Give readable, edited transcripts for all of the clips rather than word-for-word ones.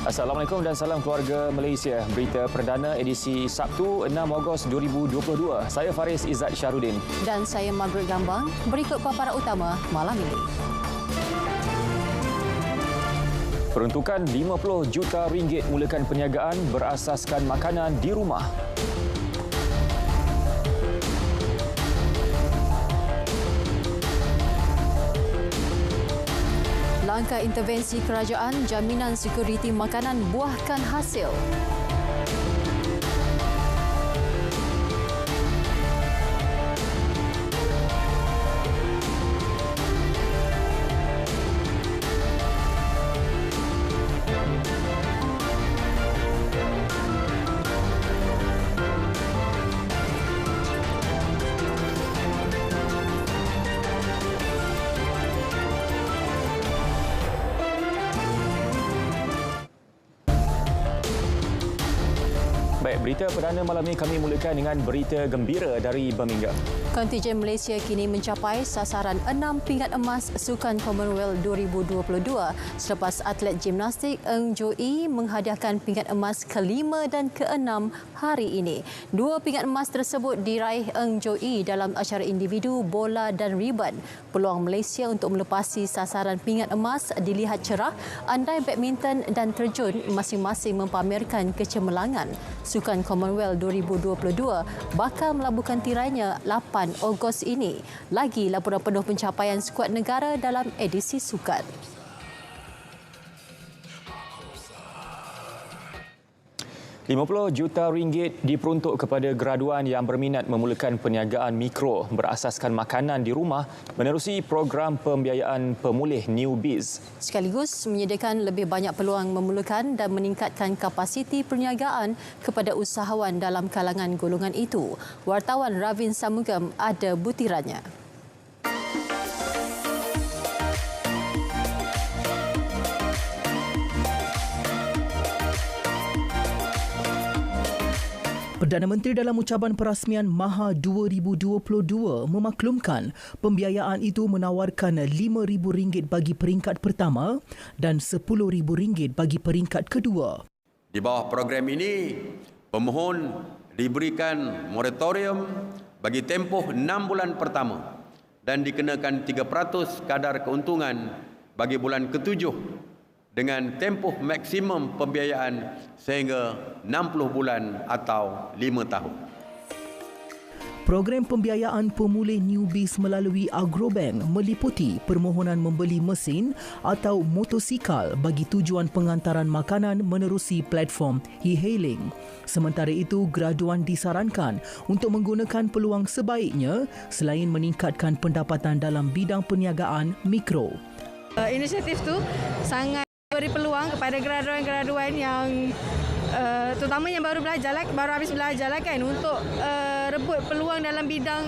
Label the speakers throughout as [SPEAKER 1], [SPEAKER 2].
[SPEAKER 1] Assalamualaikum dan salam keluarga Malaysia. Berita perdana edisi Sabtu 6 Ogos 2022. Saya Faris Izzat Syahrudin.
[SPEAKER 2] Dan saya Margaret Gambang. Berikut paparan utama malam ini.
[SPEAKER 1] Peruntukan RM50 juta mulakan perniagaan berasaskan makanan di rumah.
[SPEAKER 2] Langkah intervensi kerajaan, jaminan sekuriti makanan buahkan hasil.
[SPEAKER 1] Baik, berita perdana malam ini kami mulakan dengan berita gembira dari Birmingham.
[SPEAKER 2] Kontijen Malaysia kini mencapai sasaran 6 pingat emas Sukan Commonwealth 2022 selepas atlet gimnastik Eng Jo Ee menghadiahkan pingat emas ke-5 dan ke-6 hari ini. 2 pingat emas tersebut diraih Eng Jo Ee dalam acara individu, bola dan riban. Peluang Malaysia untuk melepasi sasaran pingat emas dilihat cerah andai badminton dan terjun masing-masing mempamerkan kecemerlangan. Sukan Commonwealth 2022 bakal melabuhkan tirainya 8 Ogos ini. Lagi laporan penuh pencapaian skuad negara dalam edisi sukan.
[SPEAKER 1] RM50 juta diperuntuk kepada graduan yang berminat memulakan perniagaan mikro berasaskan makanan di rumah menerusi program pembiayaan pemulih New Biz.
[SPEAKER 2] Sekaligus menyediakan lebih banyak peluang memulakan dan meningkatkan kapasiti perniagaan kepada usahawan dalam kalangan golongan itu. Wartawan Ravin Samugam ada butirannya.
[SPEAKER 3] Perdana Menteri dalam ucapan perasmian Maha 2022 memaklumkan pembiayaan itu menawarkan RM5,000 bagi peringkat pertama dan RM10,000 bagi peringkat kedua.
[SPEAKER 4] Di bawah program ini, pemohon diberikan moratorium bagi tempoh 6 bulan pertama dan dikenakan 3% kadar keuntungan bagi bulan ke-7 dengan tempoh maksimum pembiayaan sehingga 60 bulan atau 5 tahun.
[SPEAKER 3] Program pembiayaan pemulih New Biz melalui Agrobank meliputi permohonan membeli mesin atau motosikal bagi tujuan pengantaran makanan menerusi platform e-hailing. Sementara itu, graduan disarankan untuk menggunakan peluang sebaiknya selain meningkatkan pendapatan dalam bidang perniagaan mikro.
[SPEAKER 5] Inisiatif tu sangat beri peluang kepada graduan-graduan yang terutama yang baru habis belajar kan untuk rebut peluang dalam bidang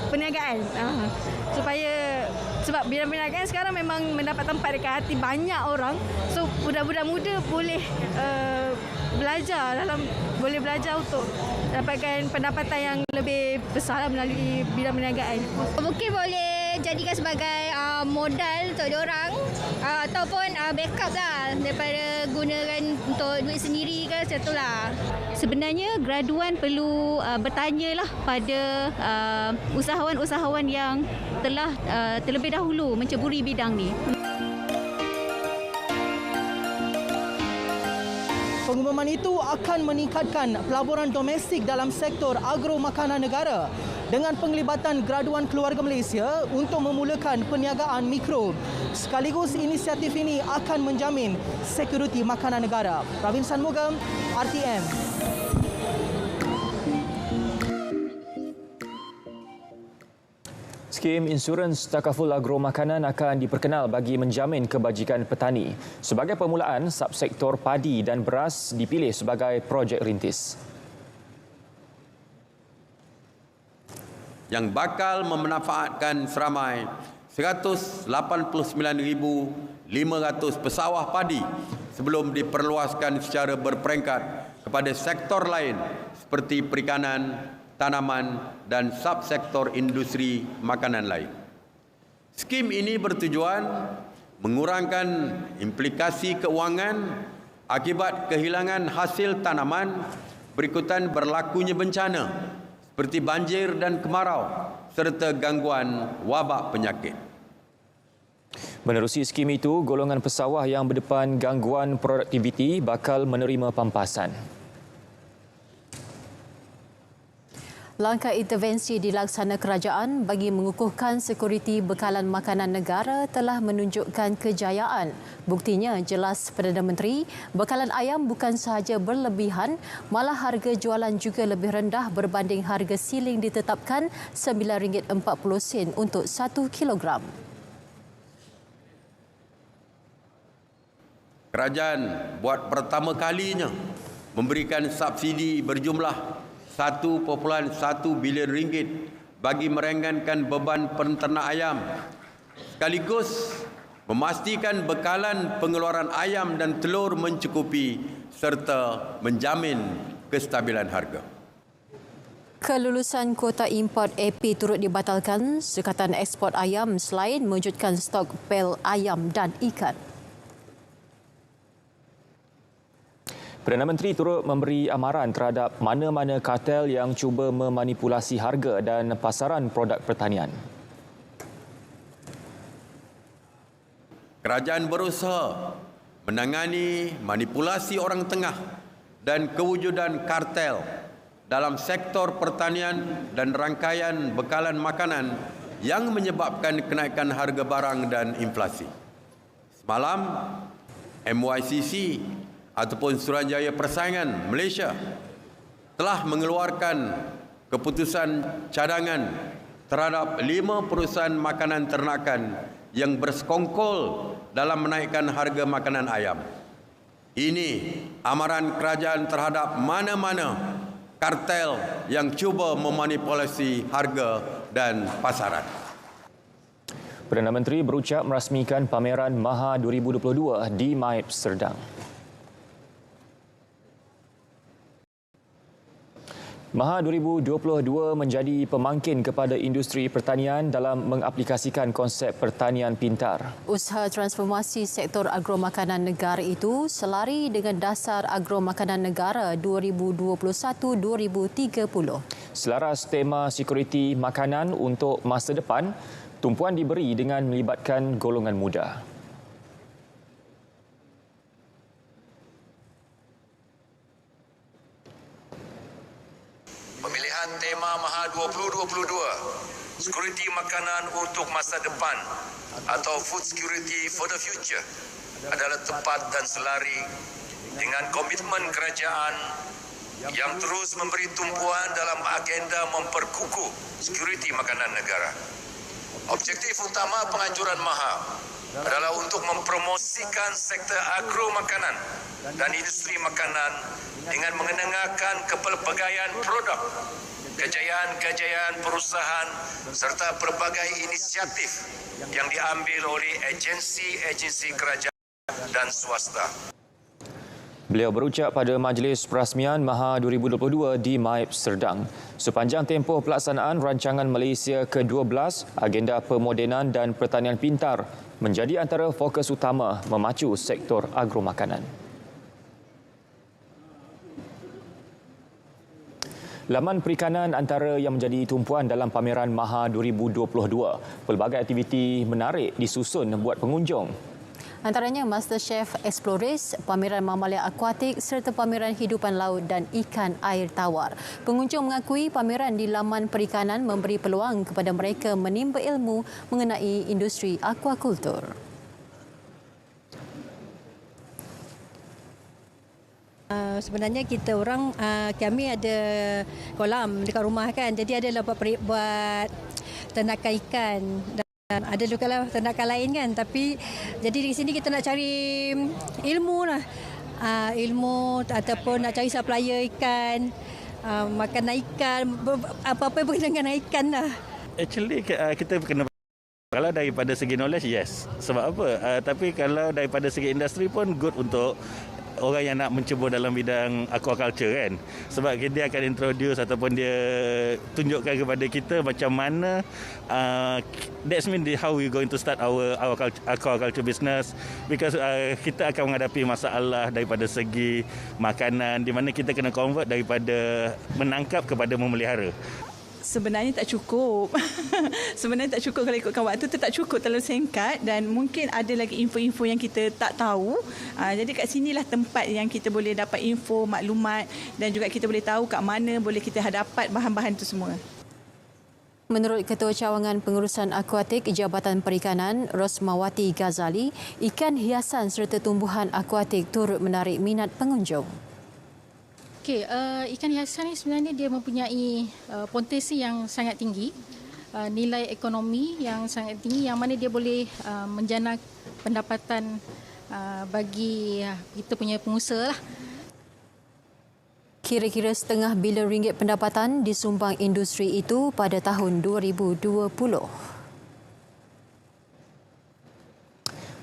[SPEAKER 5] perniagaan. Sebab bidang perniagaan sekarang memang mendapat tempat dekat hati banyak orang. So budak-budak muda boleh belajar untuk dapatkan pendapatan yang lebih besar melalui bidang perniagaan.
[SPEAKER 6] Mungkin boleh jadikan sebagai modal untuk diorang ataupun backup lah daripada gunakan untuk duit sendiri ke macam itulah.
[SPEAKER 7] Sebenarnya graduan perlu bertanyalah pada usahawan-usahawan yang telah terlebih dahulu menceburi bidang ni.
[SPEAKER 3] Pengumuman itu akan meningkatkan pelaburan domestik dalam sektor agro makanan negara dengan penglibatan graduan keluarga Malaysia untuk memulakan perniagaan mikro. Sekaligus inisiatif ini akan menjamin sekuriti makanan negara. Ravin Samugam, RTM.
[SPEAKER 1] Skim insurans takaful agro makanan akan diperkenal bagi menjamin kebajikan petani. Sebagai permulaan, subsektor padi dan beras dipilih sebagai projek rintis.
[SPEAKER 4] Yang bakal memanfaatkan seramai 189,500 pesawah padi sebelum diperluaskan secara berperingkat kepada sektor lain seperti perikanan, tanaman dan subsektor industri makanan lain. Skim ini bertujuan mengurangkan implikasi keuangan akibat kehilangan hasil tanaman berikutan berlakunya bencana seperti banjir dan kemarau serta gangguan wabak penyakit.
[SPEAKER 1] Menerusi skim itu, golongan pesawah yang berdepan gangguan produktiviti bakal menerima pampasan.
[SPEAKER 2] Langkah intervensi dilaksana kerajaan bagi mengukuhkan sekuriti bekalan makanan negara telah menunjukkan kejayaan. Buktinya jelas Perdana Menteri, bekalan ayam bukan sahaja berlebihan, malah harga jualan juga lebih rendah berbanding harga siling ditetapkan RM9.40 untuk 1 kilogram.
[SPEAKER 4] Kerajaan buat pertama kalinya memberikan subsidi berjumlah RM1.1 bilion bagi meringankan beban penternak ayam, sekaligus memastikan bekalan pengeluaran ayam dan telur mencukupi serta menjamin kestabilan harga.
[SPEAKER 2] Kelulusan kuota import AP turut dibatalkan Sekatan Ekspor Ayam selain mewujudkan stok pel ayam dan ikan.
[SPEAKER 1] Perdana Menteri turut memberi amaran terhadap mana-mana kartel yang cuba memanipulasi harga dan pasaran produk pertanian.
[SPEAKER 4] Kerajaan berusaha menangani manipulasi orang tengah dan kewujudan kartel dalam sektor pertanian dan rangkaian bekalan makanan yang menyebabkan kenaikan harga barang dan inflasi. Semalam, MYCC ataupun Suruhanjaya Persaingan Malaysia telah mengeluarkan keputusan cadangan terhadap 5 perusahaan makanan ternakan yang bersekongkol dalam menaikkan harga makanan ayam. Ini amaran kerajaan terhadap mana-mana kartel yang cuba memanipulasi harga dan pasaran.
[SPEAKER 1] Perdana Menteri berucap merasmikan pameran MAHA 2022 di MAIP Serdang. MAHA 2022 menjadi pemangkin kepada industri pertanian dalam mengaplikasikan konsep pertanian pintar.
[SPEAKER 2] Usaha transformasi sektor agromakanan negara itu selari dengan dasar agromakanan negara 2021-2030.
[SPEAKER 1] Selaras tema sekuriti makanan untuk masa depan, tumpuan diberi dengan melibatkan golongan muda.
[SPEAKER 8] Pemilihan tema MAHA 2022, Sekuriti Makanan untuk Masa Depan atau Food Security for the Future adalah tepat dan selari dengan komitmen kerajaan yang terus memberi tumpuan dalam agenda memperkukuh sekuriti makanan negara. Objektif utama penganjuran MAHA adalah untuk mempromosikan sektor agro makanan dan industri makanan dengan mengenengahkan kepelbagaian produk, kejayaan-kejayaan perusahaan serta pelbagai inisiatif yang diambil oleh agensi-agensi kerajaan dan swasta.
[SPEAKER 1] Beliau berucap pada majlis perasmian MAHA 2022 di MAIP Serdang. Sepanjang tempoh pelaksanaan rancangan Malaysia ke-12, agenda pemodenan dan pertanian pintar menjadi antara fokus utama memacu sektor agromakanan. Laman perikanan antara yang menjadi tumpuan dalam pameran MAHA 2022. Pelbagai aktiviti menarik disusun buat pengunjung.
[SPEAKER 2] Antaranya MasterChef Explorers, pameran mamalia akuatik serta pameran hidupan laut dan ikan air tawar. Pengunjung mengakui pameran di laman perikanan memberi peluang kepada mereka menimba ilmu mengenai industri akuakultur.
[SPEAKER 9] Sebenarnya kita orang, kami ada kolam dekat rumah kan, jadi adalah buat ternakan ikan. Dan ada juga lah ternakan lain kan, tapi jadi di sini kita nak cari ilmu lah, ilmu ataupun nak cari supplier ikan, makanan ikan, apa-apa berkaitan dengan ikan lah.
[SPEAKER 10] Actually kita kena, kalau daripada segi knowledge yes, sebab apa, tapi kalau daripada segi industri pun good untuk orang yang nak mencebur dalam bidang aquaculture kan. Sebab dia akan introduce ataupun dia tunjukkan kepada kita macam mana that's mean how we going to start our aquaculture business, because kita akan menghadapi masalah daripada segi makanan di mana kita kena convert daripada menangkap kepada memelihara.
[SPEAKER 11] Sebenarnya tak cukup. Sebenarnya tak cukup kalau ikutkan waktu tu, tak cukup, terlalu singkat dan mungkin ada lagi info-info yang kita tak tahu. Jadi kat sinilah tempat yang kita boleh dapat info, maklumat dan juga kita boleh tahu kat mana boleh kita dapat bahan-bahan itu semua.
[SPEAKER 2] Menurut Ketua Cawangan Pengurusan Akuatik Jabatan Perikanan, Rosmawati Ghazali, ikan hiasan serta tumbuhan akuatik turut menarik minat pengunjung.
[SPEAKER 12] Okey, ikan hiasan ni sebenarnya dia mempunyai potensi yang sangat tinggi, nilai ekonomi yang sangat tinggi yang mana dia boleh menjana pendapatan bagi kita punya pengusaha lah.
[SPEAKER 2] Kira-kira RM500 bilion pendapatan disumbang industri itu pada tahun 2020.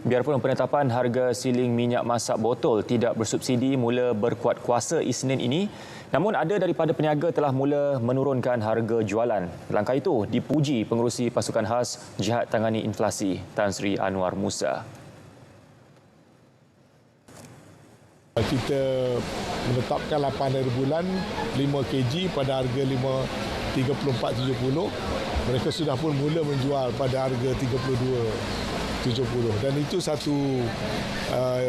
[SPEAKER 1] Biarpun penetapan harga siling minyak masak botol tidak bersubsidi mula berkuat kuasa Isnin ini, namun ada daripada peniaga telah mula menurunkan harga jualan. Langkah itu dipuji Pengerusi Pasukan Khas Jihad Tangani Inflasi, Tan Sri Anwar Musa.
[SPEAKER 13] Kita menetapkan 8 hari bulan 5 kg pada harga 34.70. Mereka sudah pun mula menjual pada harga 32.70 dan itu satu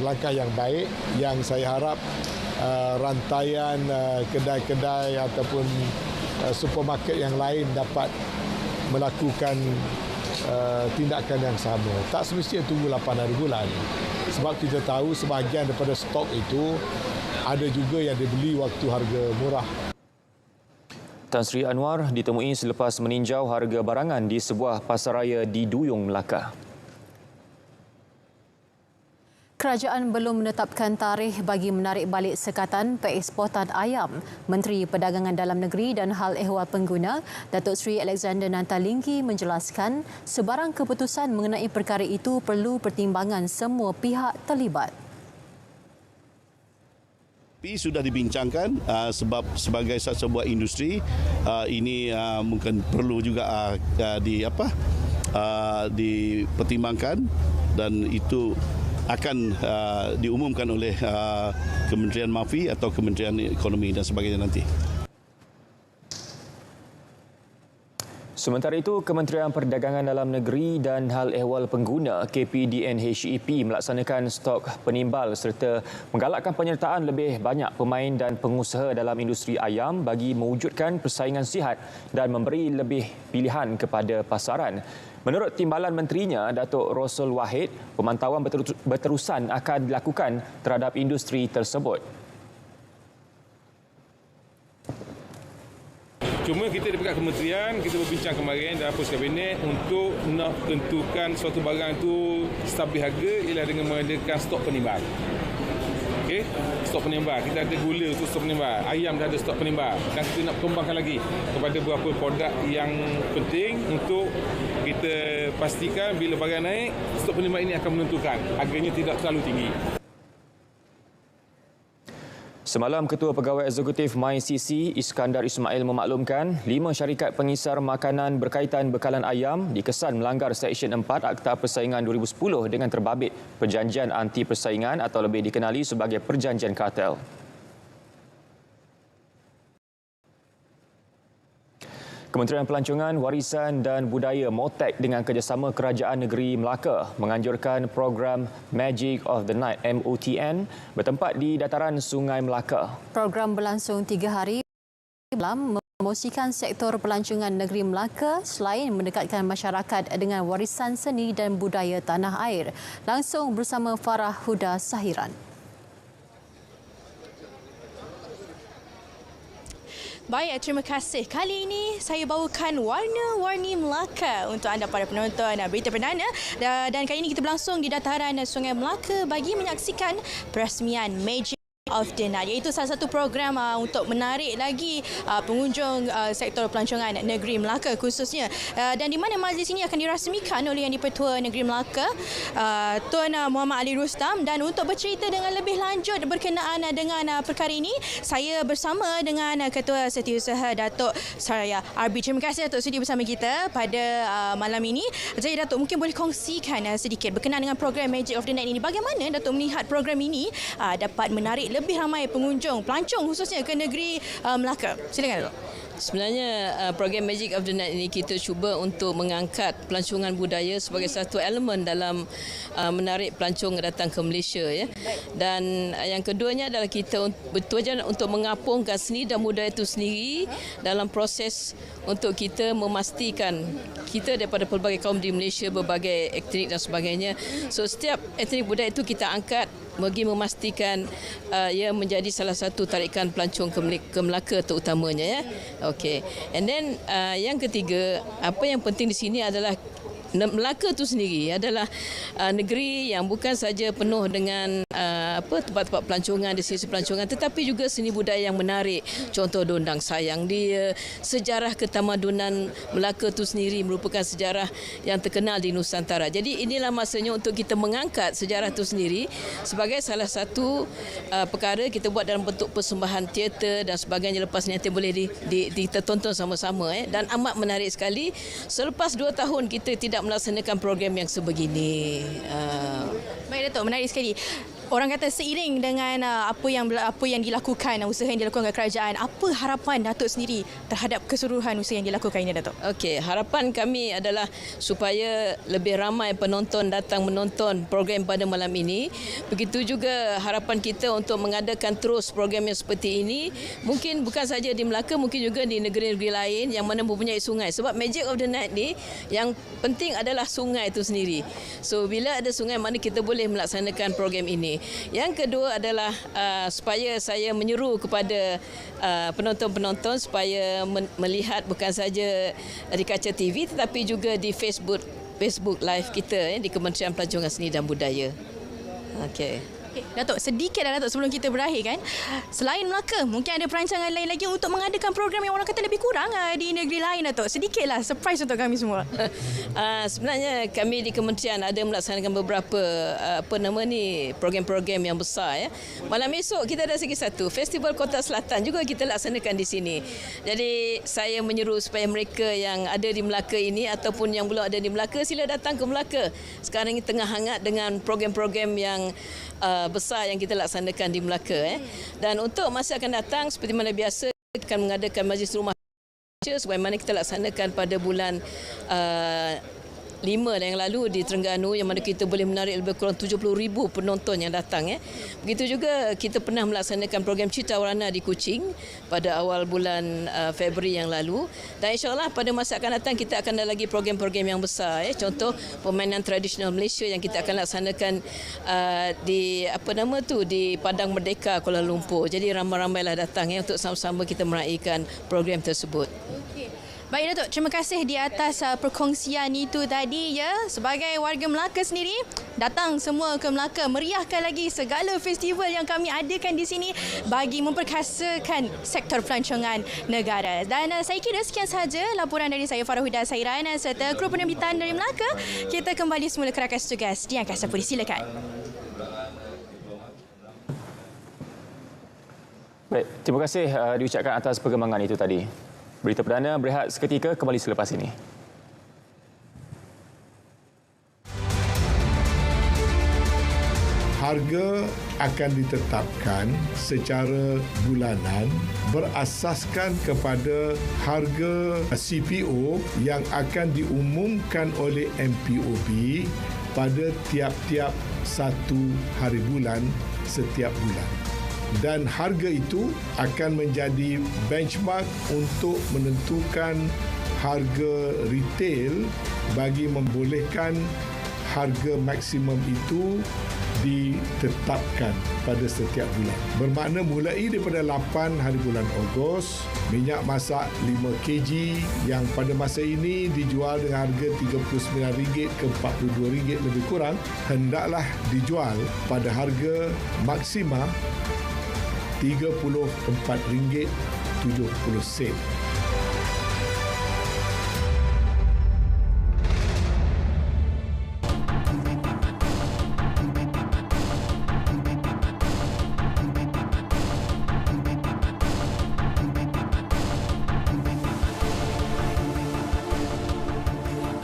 [SPEAKER 13] langkah yang baik yang saya harap rantaian kedai-kedai ataupun supermarket yang lain dapat melakukan tindakan yang sama. Tak semestinya tunggu 8 hari bulan. Sebab kita tahu sebahagian daripada stok itu ada juga yang dibeli waktu harga murah.
[SPEAKER 1] Tan Sri Anwar ditemui selepas meninjau harga barangan di sebuah pasaraya di Duyung, Melaka.
[SPEAKER 2] Kerajaan belum menetapkan tarikh bagi menarik balik sekatan pengeksportan ayam. Menteri Perdagangan Dalam Negeri dan Hal Ehwal Pengguna, Datuk Seri Alexander Nantalingki menjelaskan sebarang keputusan mengenai perkara itu perlu pertimbangan semua pihak terlibat.
[SPEAKER 14] Sudah dibincangkan sebab sebagai sebuah industri ini mungkin perlu juga dipertimbangkan dan itu akan diumumkan oleh Kementerian MAFI atau Kementerian Ekonomi dan sebagainya nanti.
[SPEAKER 1] Sementara itu, Kementerian Perdagangan Dalam Negeri dan Hal Ehwal Pengguna KPDN-HEP melaksanakan stok penimbal serta menggalakkan penyertaan lebih banyak pemain dan pengusaha dalam industri ayam bagi mewujudkan persaingan sihat dan memberi lebih pilihan kepada pasaran. Menurut timbalan menterinya, Datuk Rosul Wahid, pemantauan berterusan akan dilakukan terhadap industri tersebut.
[SPEAKER 15] Cuma kita daripada kementerian, kita berbincang kemarin dalam pos kabinet untuk nak tentukan suatu barang itu stabil harga ialah dengan mengadakan stok penimbal. Okey, stok penimbal. Kita ada gula untuk stok penimbal, ayam dah ada stok penimbal dan kita nak kembangkan lagi kepada beberapa produk yang penting untuk kita pastikan bila barang naik, stok penimbal ini akan menentukan harganya tidak terlalu tinggi.
[SPEAKER 1] Semalam, Ketua Pegawai Eksekutif MyCC Iskandar Ismail memaklumkan 5 syarikat pengisar makanan berkaitan bekalan ayam dikesan melanggar Seksyen 4 Akta Persaingan 2010 dengan terbabit Perjanjian Anti Persaingan atau lebih dikenali sebagai Perjanjian Kartel. Kementerian Pelancongan, Warisan dan Budaya MOTEK dengan kerjasama Kerajaan Negeri Melaka menganjurkan program Magic of the Night MOTN bertempat di dataran Sungai Melaka.
[SPEAKER 2] Program berlangsung 3 hari dalam mempromosikan sektor pelancongan negeri Melaka selain mendekatkan masyarakat dengan warisan seni dan budaya tanah air. Langsung bersama Farah Huda Sahiran.
[SPEAKER 16] Baik, terima kasih. Kali ini saya bawakan warna-warni Melaka untuk anda para penonton Berita Perdana. Dan kali ini kita berlangsung di dataran Sungai Melaka bagi menyaksikan perasmian Magic of the Night, iaitu salah satu program untuk menarik lagi pengunjung sektor pelancongan negeri Melaka khususnya, dan di mana majlis ini akan dirasmikan oleh Yang di-Pertua Negeri Melaka, Tuan Muhammad Ali Rustam. Dan untuk bercerita dengan lebih lanjut berkenaan dengan perkara ini, saya bersama dengan Ketua Setiausaha Datuk Saraya Arbi. Terima kasih Datuk sudi bersama kita pada malam ini. Jadi Datuk mungkin boleh kongsikan sedikit berkenaan dengan program Magic of the Night ini. Bagaimana Datuk melihat program ini dapat menarik lebih ramai pengunjung, pelancong khususnya ke negeri Melaka? Silakan Datuk.
[SPEAKER 17] Sebenarnya program Magic of the Night ini kita cuba untuk mengangkat pelancongan budaya sebagai satu elemen dalam menarik pelancong datang ke Malaysia, ya. Dan yang keduanya adalah kita bertujuan untuk mengapungkan seni dan budaya itu sendiri dalam proses untuk kita memastikan kita daripada pelbagai kaum di Malaysia, berbagai etnik dan sebagainya. So setiap etnik budaya itu kita angkat bagi memastikan ia menjadi salah satu tarikan pelancong ke Melaka terutamanya, ya. Okey. And then yang ketiga, apa yang penting di sini adalah Melaka itu sendiri adalah negeri yang bukan saja penuh dengan tempat-tempat pelancongan, destinasi pelancongan, tetapi juga seni budaya yang menarik. Contoh Dondang Sayang dia, sejarah ketamadunan Melaka itu sendiri merupakan sejarah yang terkenal di Nusantara. Jadi inilah masanya untuk kita mengangkat sejarah itu sendiri sebagai salah satu perkara kita buat dalam bentuk persembahan teater dan sebagainya. Lepas nanti boleh ditonton sama-sama, dan amat menarik sekali. Selepas 2 tahun kita tidak melaksanakan program yang sebegini.
[SPEAKER 16] Baik Datuk, menarik sekali. Orang kata seiring dengan apa yang dilakukan, usaha yang dilakukan oleh kerajaan, apa harapan Datuk sendiri terhadap keseluruhan usaha yang dilakukan ini, Datuk?
[SPEAKER 17] Okey, harapan kami adalah supaya lebih ramai penonton datang menonton program pada malam ini. Begitu juga harapan kita untuk mengadakan terus program yang seperti ini. Mungkin bukan saja di Melaka, mungkin juga di negeri-negeri lain yang mana mempunyai sungai. Sebab Magic of the Night ni yang penting adalah sungai itu sendiri. So bila ada sungai, mana kita boleh melaksanakan program ini. Yang kedua adalah supaya saya menyeru kepada penonton-penonton supaya melihat bukan saja di kaca TV tetapi juga di Facebook live kita, di Kementerian Pelancongan Seni dan Budaya. Okey.
[SPEAKER 16] Datuk, sedikit Datuk sebelum kita berakhir kan, selain Melaka mungkin ada perancangan lain lagi untuk mengadakan program yang orang kata lebih kurang di negeri lain, Datuk. Sedikitlah surprise untuk kami semua.
[SPEAKER 17] Sebenarnya kami di kementerian ada melaksanakan beberapa program-program yang besar, ya. Malam esok kita ada lagi satu Festival Kota Selatan juga kita laksanakan di sini. Jadi saya menyeru supaya mereka yang ada di Melaka ini ataupun yang belum ada di Melaka, sila datang ke Melaka. Sekarang ini tengah hangat dengan program-program yang besar yang kita laksanakan di Melaka. Dan untuk masa akan datang, seperti mana biasa, kita akan mengadakan majlis rumah sebagaimana kita laksanakan pada bulan 5 yang lalu di Terengganu, yang mana kita boleh menarik lebih kurang 70,000 penonton yang datang. Begitu juga kita pernah melaksanakan program Cita Warna di Kuching pada awal bulan Februari yang lalu. Dan insyaAllah pada masa akan datang kita akan ada lagi program-program yang besar. Contoh permainan tradisional Malaysia yang kita akan laksanakan di Padang Merdeka Kuala Lumpur. Jadi ramai-ramailah datang untuk sama-sama kita meraihkan program tersebut.
[SPEAKER 16] Baik Datuk, terima kasih di atas perkongsian itu tadi, ya. Sebagai warga Melaka sendiri, datang semua ke Melaka, meriahkan lagi segala festival yang kami adakan di sini bagi memperkasakan sektor pelancongan negara. Dan saya kira sekian sahaja laporan dari saya, Farah Huda Sairan, serta kru penerbitan dari Melaka. Kita kembali semula ke rakan tugas di Angkasa Putih. Silakan.
[SPEAKER 1] Baik, terima kasih diucapkan atas perkembangan itu tadi. Berita perdana berehat seketika, kembali selepas ini.
[SPEAKER 13] Harga akan ditetapkan secara bulanan berasaskan kepada harga CPO yang akan diumumkan oleh MPOB pada tiap-tiap 1 hari bulan setiap bulan. Dan harga itu akan menjadi benchmark untuk menentukan harga retail bagi membolehkan harga maksimum itu ditetapkan pada setiap bulan. Bermakna mulai daripada 8 hari bulan Ogos, minyak masak 5 kg yang pada masa ini dijual dengan harga RM39 ke RM42 lebih kurang, hendaklah dijual pada harga maksima RM34.70.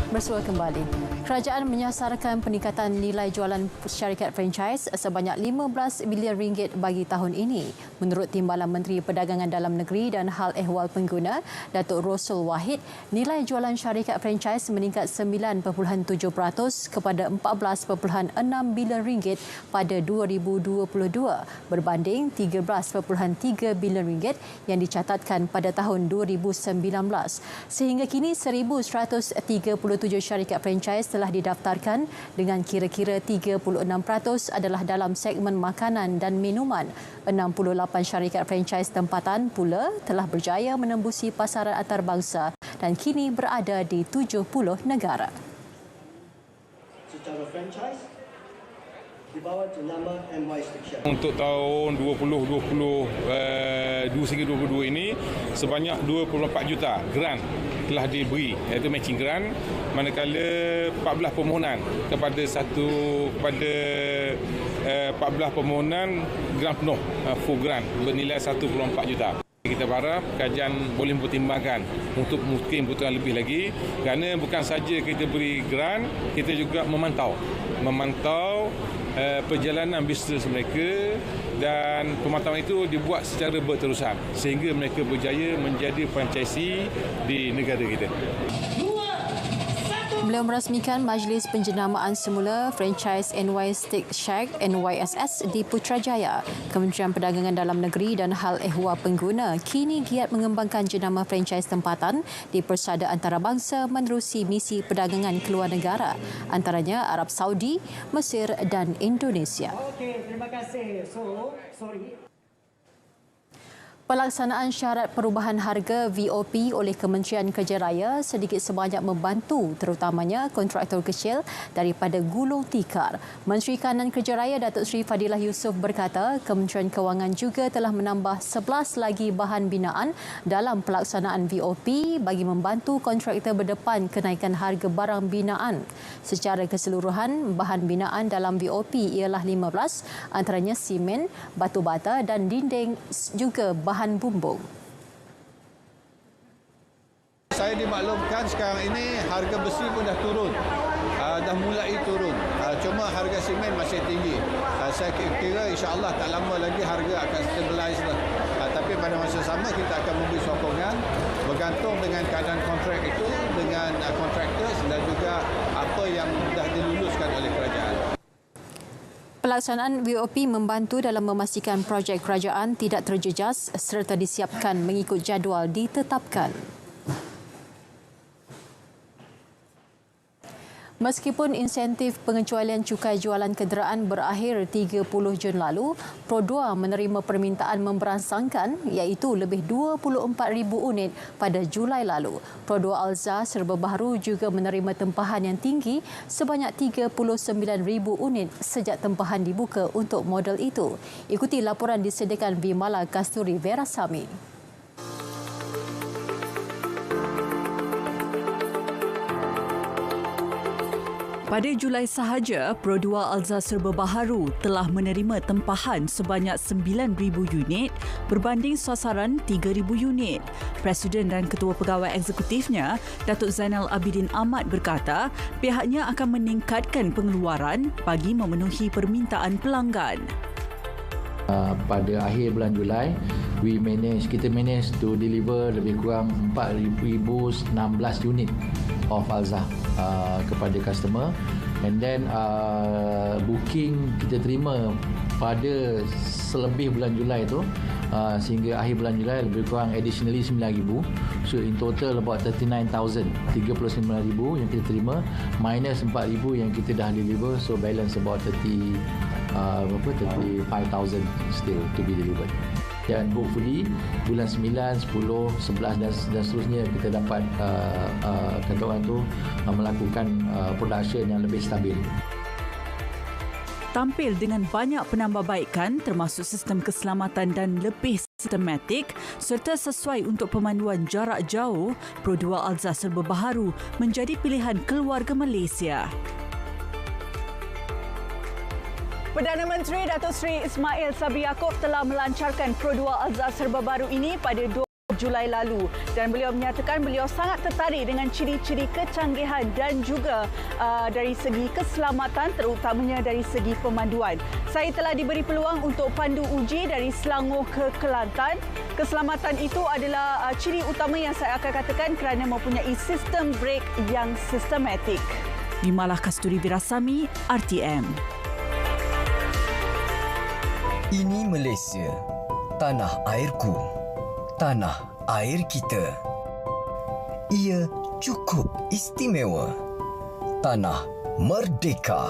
[SPEAKER 2] Bersua kembali. Kerajaan menyasarkan peningkatan nilai jualan syarikat franchise sebanyak RM15 bilion bagi tahun ini. Menurut Timbalan Menteri Perdagangan Dalam Negeri dan Hal Ehwal Pengguna, Datuk Rosul Wahid, nilai jualan syarikat franchise meningkat 9.7% kepada RM14.6 bilion pada 2022 berbanding RM13.3 bilion yang dicatatkan pada tahun 2019. Sehingga kini 1,137 syarikat franchise telah didaftarkan dengan kira-kira 36% adalah dalam segmen makanan dan minuman. 68 syarikat franchise tempatan pula telah berjaya menembusi pasaran antarabangsa dan kini berada di 70 negara.
[SPEAKER 18] Secara franchise dibawa jenama MY Station.
[SPEAKER 15] Untuk tahun 2022 hingga 2022 ini sebanyak 24 juta grant telah diberi, iaitu matching grant, manakala 14 permohonan kepada 14 permohonan grant penuh, full grant bernilai 1.4 juta. Kita berharap kerajaan boleh mempertimbangkan untuk mungkin kebutuhan lebih lagi, kerana bukan saja kita beri grant, kita juga memantau perjalanan bisnes mereka, dan pemantauan itu dibuat secara berterusan sehingga mereka berjaya menjadi franchisee di negara kita.
[SPEAKER 2] Beliau merasmikan majlis penjenamaan semula franchise NY Steak Shack NYSS di Putrajaya. Kementerian Perdagangan Dalam Negeri dan Hal Ehwal Pengguna kini giat mengembangkan jenama franchise tempatan di persada antarabangsa menerusi misi perdagangan keluar negara, antaranya Arab Saudi, Mesir dan Indonesia.
[SPEAKER 18] Okey, terima kasih. Sorry.
[SPEAKER 2] Pelaksanaan syarat perubahan harga VOP oleh Kementerian Kerja Raya sedikit sebanyak membantu terutamanya kontraktor kecil daripada gulung tikar. Menteri Kanan Kerja Raya Datuk Seri Fadilah Yusof berkata Kementerian Kewangan juga telah menambah 11 lagi bahan binaan dalam pelaksanaan VOP bagi membantu kontraktor berdepan kenaikan harga barang binaan. Secara keseluruhan, bahan binaan dalam VOP ialah 15, antaranya simen, batu bata dan dinding juga bahan bumbung.
[SPEAKER 19] Saya dimaklumkan sekarang ini harga besi pun dah turun. Dah mulai turun. Cuma harga simen masih tinggi. Saya kira insya-Allah tak lama lagi harga akan stabilize lah. Tapi pada masa sama kita akan memberi sokongan bergantung dengan keadaan kontrak itu dengan kontraktor dan juga apa yang dah diluluskan oleh kerajaan.
[SPEAKER 2] Pelaksanaan VOP membantu dalam memastikan projek kerajaan tidak terjejas serta disiapkan mengikut jadual ditetapkan. Meskipun insentif pengecualian cukai jualan kenderaan berakhir 30 Jun lalu, Pro2 menerima permintaan memberansangkan iaitu lebih 24,000 unit pada Julai lalu. Pro2 Alza serba baharu juga menerima tempahan yang tinggi sebanyak 39,000 unit sejak tempahan dibuka untuk model itu. Ikuti laporan disediakan Vimala Kasturi Verasamy.
[SPEAKER 20] Pada Julai sahaja, Pro2 Alza Serba Baharu telah menerima tempahan sebanyak 9,000 unit berbanding sasaran 3,000 unit. Presiden dan Ketua Pegawai Eksekutifnya, Datuk Zainal Abidin Ahmad berkata, pihaknya akan meningkatkan pengeluaran bagi memenuhi permintaan pelanggan.
[SPEAKER 21] Pada akhir bulan Julai, kita manage to deliver lebih kurang 4,016 unit of Alza kepada customer, and then booking kita terima pada selebih bulan Julai tu sehingga akhir bulan Julai lebih kurang additionally 9,000. So in total about 39,000, 39,000 yang kita terima minus 4,000 yang kita dah deliver, so balance about 35,000 still to be delivered. Dan hopefully bulan 9, 10, 11 dan seterusnya kita dapat kata orang tu melakukan production yang lebih stabil.
[SPEAKER 20] tampil dengan banyak penambahbaikan termasuk sistem keselamatan dan lebih sistematik serta sesuai untuk pemanduan jarak jauh, Pro 2 Alza serba baharu menjadi pilihan keluarga Malaysia.
[SPEAKER 5] Perdana Menteri Datuk Seri Ismail Sabri Yaakob telah melancarkan Pro 2 Alza serba baru ini pada 2 Julai lalu dan beliau menyatakan beliau sangat tertarik dengan ciri-ciri kecanggihan dan juga dari segi keselamatan terutamanya dari segi pemanduan. Saya telah diberi peluang untuk pandu uji dari Selangor ke Kelantan. Keselamatan itu adalah ciri utama yang saya akan katakan kerana mempunyai sistem brek yang sistematik.
[SPEAKER 20] Imalah Kasturi Virasami, RTM.
[SPEAKER 22] Ini Malaysia, tanah airku. Tanah air kita. Ia cukup istimewa. Tanah merdeka.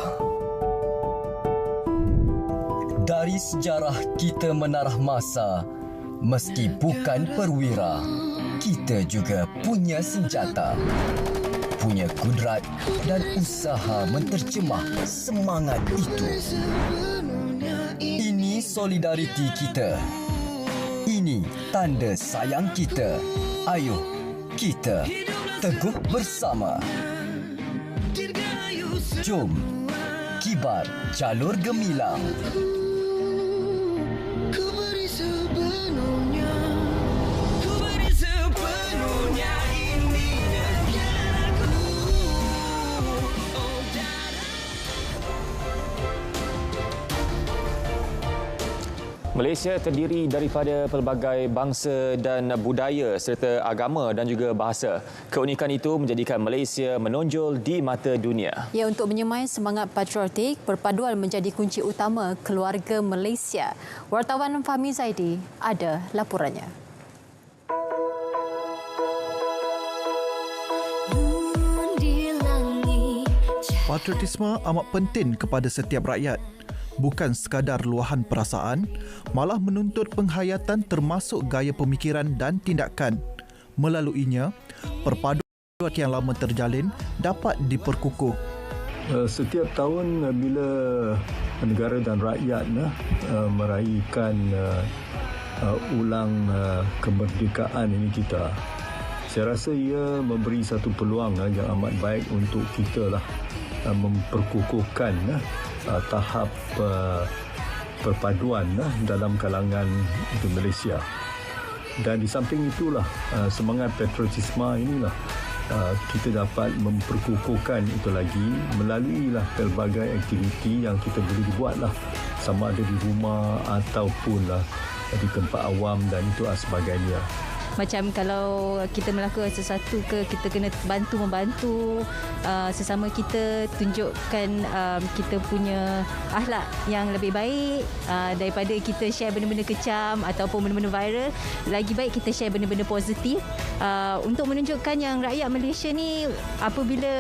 [SPEAKER 22] Dari sejarah kita menarah masa, meski bukan perwira, kita juga punya senjata, punya kudrat dan usaha menterjemah semangat itu. Ini solidariti kita. Ini tanda sayang kita. Ayuh, kita teguh bersama. Jom, kibar jalur gemilang.
[SPEAKER 1] Malaysia terdiri daripada pelbagai bangsa dan budaya serta agama dan juga bahasa. Keunikan itu menjadikan Malaysia menonjol di mata dunia.
[SPEAKER 2] Ya, untuk menyemai semangat patriotik, perpaduan menjadi kunci utama keluarga Malaysia. Wartawan Fahmi Zaidi ada laporannya.
[SPEAKER 23] Patriotisme amat penting kepada setiap rakyat. Bukan sekadar luahan perasaan, malah menuntut penghayatan termasuk gaya pemikiran dan tindakan. Melaluinya, perpaduan yang lama terjalin dapat diperkukuh.
[SPEAKER 24] Setiap tahun bila negara dan rakyat meraihkan ulang kemerdekaan ini kita, saya rasa ia memberi satu peluang yang amat baik untuk kita memperkukuhkan tahap perpaduan dalam kalangan di Malaysia. Dan di samping itulah semangat patriotisme inilah kita dapat memperkukuhkan itu lagi melalui pelbagai aktiviti yang kita boleh dibuatlah, sama ada di rumah ataupun di tempat awam dan itu sebagainya.
[SPEAKER 25] Macam kalau kita melakukan sesuatu ke, kita kena membantu sesama kita, tunjukkan kita punya akhlak yang lebih baik daripada kita share benda-benda kecam ataupun benda-benda viral. Lagi baik kita share benda-benda positif untuk menunjukkan yang rakyat Malaysia ni apabila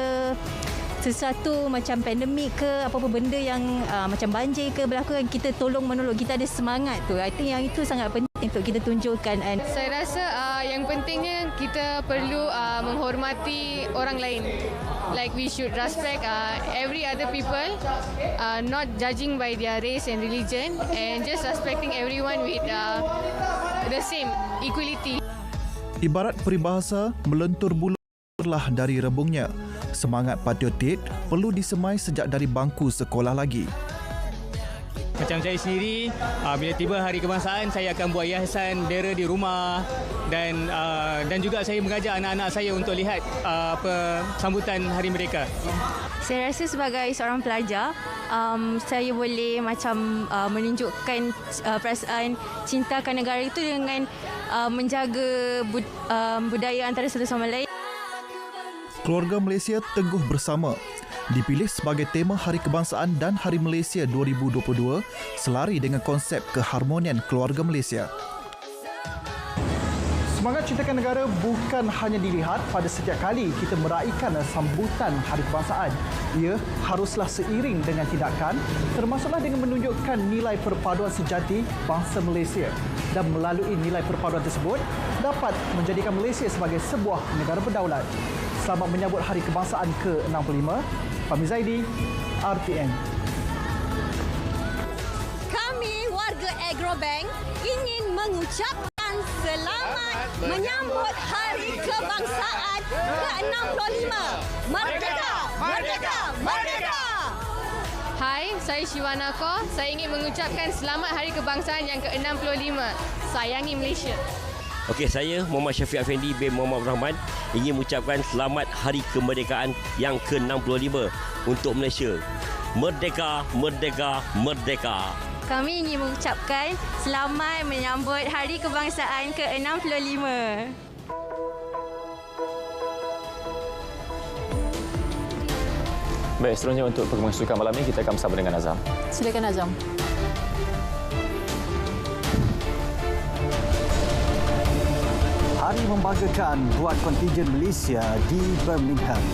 [SPEAKER 25] sesuatu macam pandemik ke apa-apa benda yang macam banjir ke berlaku, kita tolong menolong, kita ada semangat tu. I think yang itu sangat penting untuk kita tunjukkan.
[SPEAKER 26] Saya rasa yang pentingnya kita perlu menghormati orang lain. Like we should respect every other people, not judging by their race and religion, and just respecting everyone with the same equality.
[SPEAKER 23] Ibarat peribahasa, melentur bulurlah dari rebungnya. Semangat patriotik perlu disemai sejak dari bangku sekolah lagi.
[SPEAKER 27] Macam saya sendiri, bila tiba hari kebangsaan, saya akan buat hiasan bendera di rumah dan juga saya mengajak anak-anak saya untuk lihat sambutan Hari Merdeka.
[SPEAKER 28] Saya rasa sebagai seorang pelajar, saya boleh macam menunjukkan perasaan cintakan negara itu dengan menjaga budaya antara satu sama lain.
[SPEAKER 23] Keluarga Malaysia teguh bersama dipilih sebagai tema Hari Kebangsaan dan Hari Malaysia 2022 selari dengan konsep keharmonian keluarga Malaysia.
[SPEAKER 29] Semangat cintakan negara bukan hanya dilihat pada setiap kali kita meraihkan sambutan Hari Kebangsaan. Ia haruslah seiring dengan tindakan, termasuklah dengan menunjukkan nilai perpaduan sejati bangsa Malaysia. Dan melalui nilai perpaduan tersebut, dapat menjadikan Malaysia sebagai sebuah negara berdaulat. Selamat menyambut Hari Kebangsaan ke-65. Fahmi Zaidi, RTN.
[SPEAKER 3] Bank ingin mengucapkan selamat menyambut Hari Kebangsaan ke-65. Merdeka! Merdeka! Merdeka!
[SPEAKER 26] Hai, saya Shiwana Ko. Saya ingin mengucapkan selamat Hari Kebangsaan yang ke-65. Sayangi Malaysia.
[SPEAKER 4] Okey, saya Muhammad Syafiq Afendi bin Muhammad Rahman ingin mengucapkan selamat Hari Kemerdekaan yang ke-65 untuk Malaysia. Merdeka, merdeka, merdeka.
[SPEAKER 28] Kami ingin mengucapkan selamat menyambut Hari Kebangsaan ke-65.
[SPEAKER 1] Baik, seterusnya untuk perkembangan sukan malam ini kita akan bersama dengan Azam.
[SPEAKER 2] Silakan Azam.
[SPEAKER 29] Hari membanggakan buat kontingen Malaysia di Birmingham.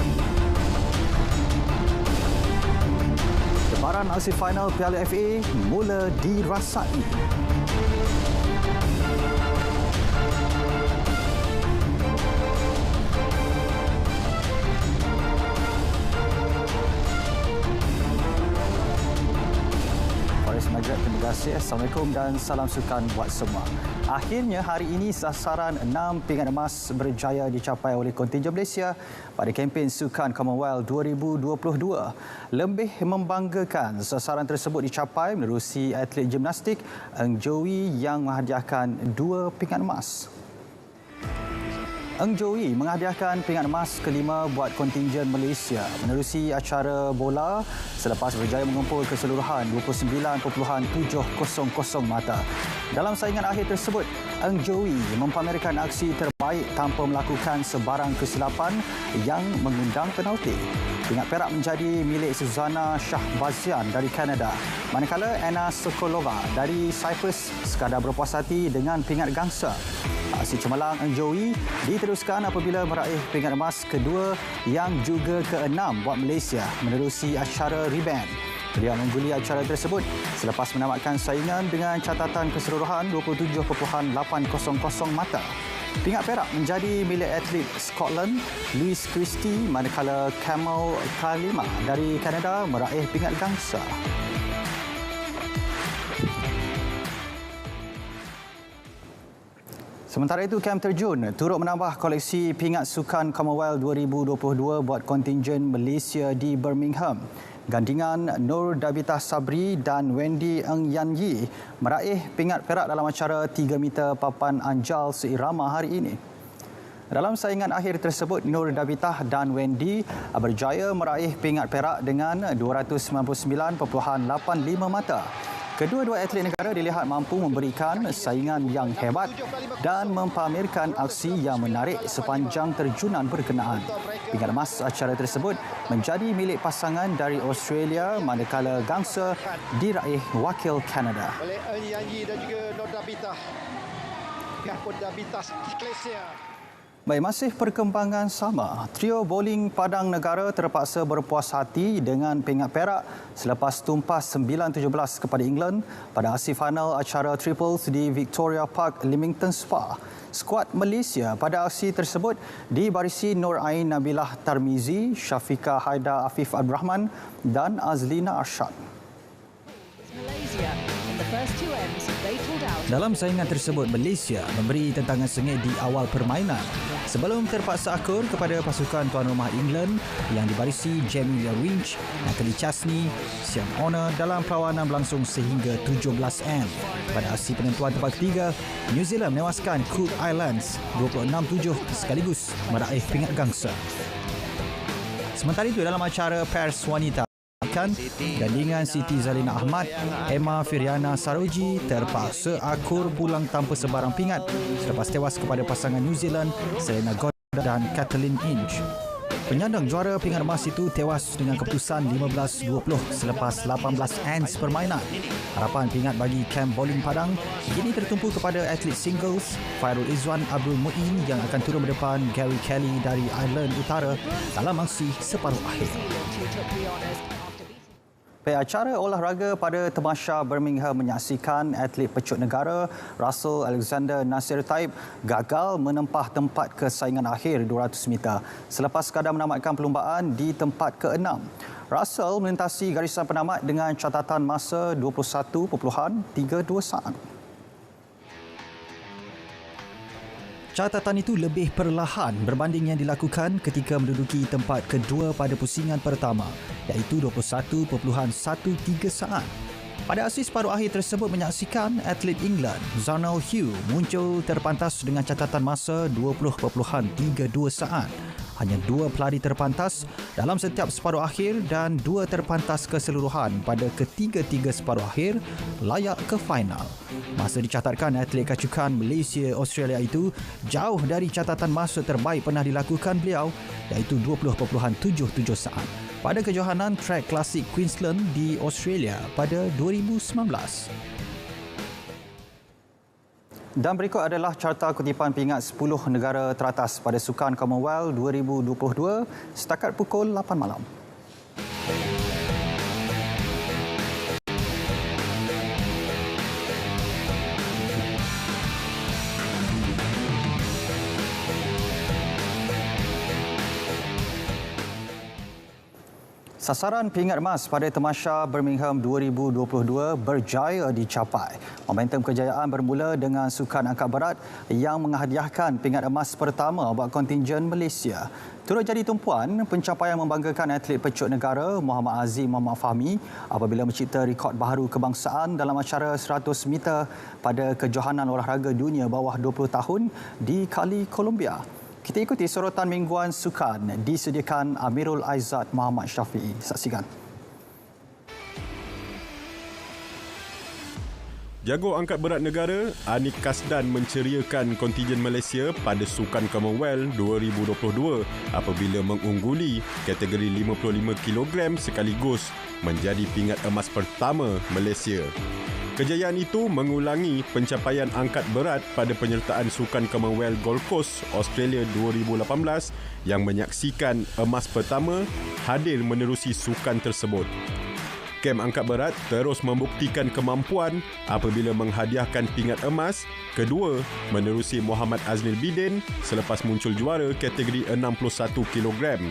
[SPEAKER 29] Lebaran aksi final Piala FA mula dirasai. Maghrib, terima kasih. Assalamualaikum dan salam sukan buat semua. Akhirnya hari ini sasaran 6 pingat emas berjaya dicapai oleh kontingen Malaysia pada kempen Sukan Commonwealth 2022. Lebih membanggakan, sasaran tersebut dicapai menerusi atlet gimnastik Eng Joey yang menghadiahkan 2 pingat emas. Eng Joey menghadiahkan pingat emas kelima buat kontingen Malaysia menerusi acara bola selepas berjaya mengumpul keseluruhan 29.700 mata. Dalam saingan akhir tersebut, Eng Joey mempamerkan aksi terbaik tanpa melakukan sebarang kesilapan yang mengundang penalti. Pingat perak menjadi milik Suzana Shahbazian dari Kanada, manakala Anna Sokolova dari Cyprus sekadar berpuas hati dengan pingat gangsa. Aksi cemerlang Eng Joey diteruskan apabila meraih pingat emas kedua yang juga ke-6 buat Malaysia menerusi acara rebound. Beliau mengguli acara tersebut selepas menamatkan saingan dengan catatan keseluruhan 27.800 mata. Pingat perak menjadi milik atlet Scotland Louis Christie, manakala Kamal Kalima dari Kanada meraih pingat gangsa. Sementara itu, kem terjun turut menambah koleksi pingat Sukan Commonwealth 2022 buat kontingen Malaysia di Birmingham. Gandingan Nur Dabitah Sabri dan Wendy Eng Yan Yi meraih pingat perak dalam acara 3 meter papan anjal seirama hari ini. Dalam saingan akhir tersebut, Nur Dabitah dan Wendy berjaya meraih pingat perak dengan 299.85 mata. Kedua-dua atlet negara dilihat mampu memberikan saingan yang hebat dan mempamerkan aksi yang menarik sepanjang terjunan berkenaan. Pingat emas acara tersebut menjadi milik pasangan dari Australia, manakala gangsa diraih wakil Kanada.
[SPEAKER 6] Oleh Eng Yan Yi dan juga Nur Dabitah. Pihak Dabitah Malaysia.
[SPEAKER 29] Baik, masih perkembangan sama. Trio bowling Padang Negara terpaksa berpuas hati dengan pingat perak selepas tumpas 9-17 kepada England pada aksi final acara triples di Victoria Park, Leamington Spa. Skuad Malaysia pada aksi tersebut dibarisi Nur Ain Nabilah Tarmizi, Syafiqah Haidar Afif Abdul Rahman dan Azlina Arshad. Dalam saingan tersebut, Malaysia memberi tentangan sengit di awal permainan sebelum terpaksa akur kepada pasukan tuan rumah England yang dibarisi Jamie Lynch, Natalie Chasney, Sian Honor dalam perlawanan berlangsung sehingga 17M. Pada aksi penentuan tempat ketiga, New Zealand menewaskan Cook Islands 26-7 sekaligus meraih pingat gangsa. Sementara itu, dalam acara pers wanita, gandingan Siti Zalina Ahmad, Emma Firiana Saroji terpaksa akur pulang tanpa sebarang pingat selepas tewas kepada pasangan New Zealand Selena Gordon dan Kathleen Inge. Penyandang juara pingat emas itu tewas dengan keputusan 15-20 selepas 18 ends permainan. Harapan pingat bagi kem bowling Padang kini tertumpu kepada atlet singles Fairul Izwan Abdul Muin yang akan turun berdepan Gary Kelly dari Ireland Utara dalam aksi separuh akhir. Acara olahraga pada Tamasha Birmingham menyaksikan atlet pecut negara Russell Alexander Nasir Taib gagal menempah tempat ke saingan akhir 200 meter selepas sekadar menamatkan perlumbaan di tempat ke-6. Russell melintasi garisan penamat dengan catatan masa 21.32 saat.
[SPEAKER 7] Catatan itu lebih perlahan berbanding yang dilakukan ketika menduduki tempat kedua pada pusingan pertama, iaitu 21.13 saat. Pada akhir separuh akhir tersebut menyaksikan atlet England Zharnal Hugh muncul terpantas dengan catatan masa 20.32 saat. Hanya 2 pelari terpantas dalam setiap separuh akhir dan 2 terpantas keseluruhan pada ketiga-tiga separuh akhir layak ke final. Masa dicatatkan atlet kacukan Malaysia-Australia itu jauh dari catatan masa terbaik pernah dilakukan beliau, iaitu 20.77 saat pada kejohanan trek klasik Queensland di Australia pada 2019. Dan berikut adalah carta kutipan peringkat 10 negara teratas pada Sukan Commonwealth 2022 setakat pukul 8 malam. Sasaran peringkat emas pada Tamasya Birmingham 2022 berjaya dicapai. Momentum kejayaan bermula dengan sukan angkat berat yang menghadiahkan peringkat emas pertama buat kontingen Malaysia. Turut jadi tumpuan pencapaian membanggakan atlet pecut negara Muhammad Azim Muhammad Fahmi apabila mencipta rekod baharu kebangsaan dalam acara 100 meter pada kejohanan olahraga dunia bawah 20 tahun di Cali, Colombia. Kita ikuti sorotan mingguan sukan disediakan Amirul Aizat Muhammad Syafiee. Saksikan.
[SPEAKER 8] Jago angkat berat negara Anik Kasdan menceriakan kontingen Malaysia pada Sukan Commonwealth 2022 apabila mengungguli kategori 55 kg sekaligus menjadi pingat emas pertama Malaysia. Kejayaan itu mengulangi pencapaian angkat berat pada penyertaan Sukan Commonwealth Gold Coast, Australia 2018 yang menyaksikan emas pertama hadir menerusi sukan tersebut. Kem angkat berat terus membuktikan kemampuan apabila menghadiahkan pingat emas kedua menerusi Muhammad Aznil Bidin selepas muncul juara kategori 61 kg.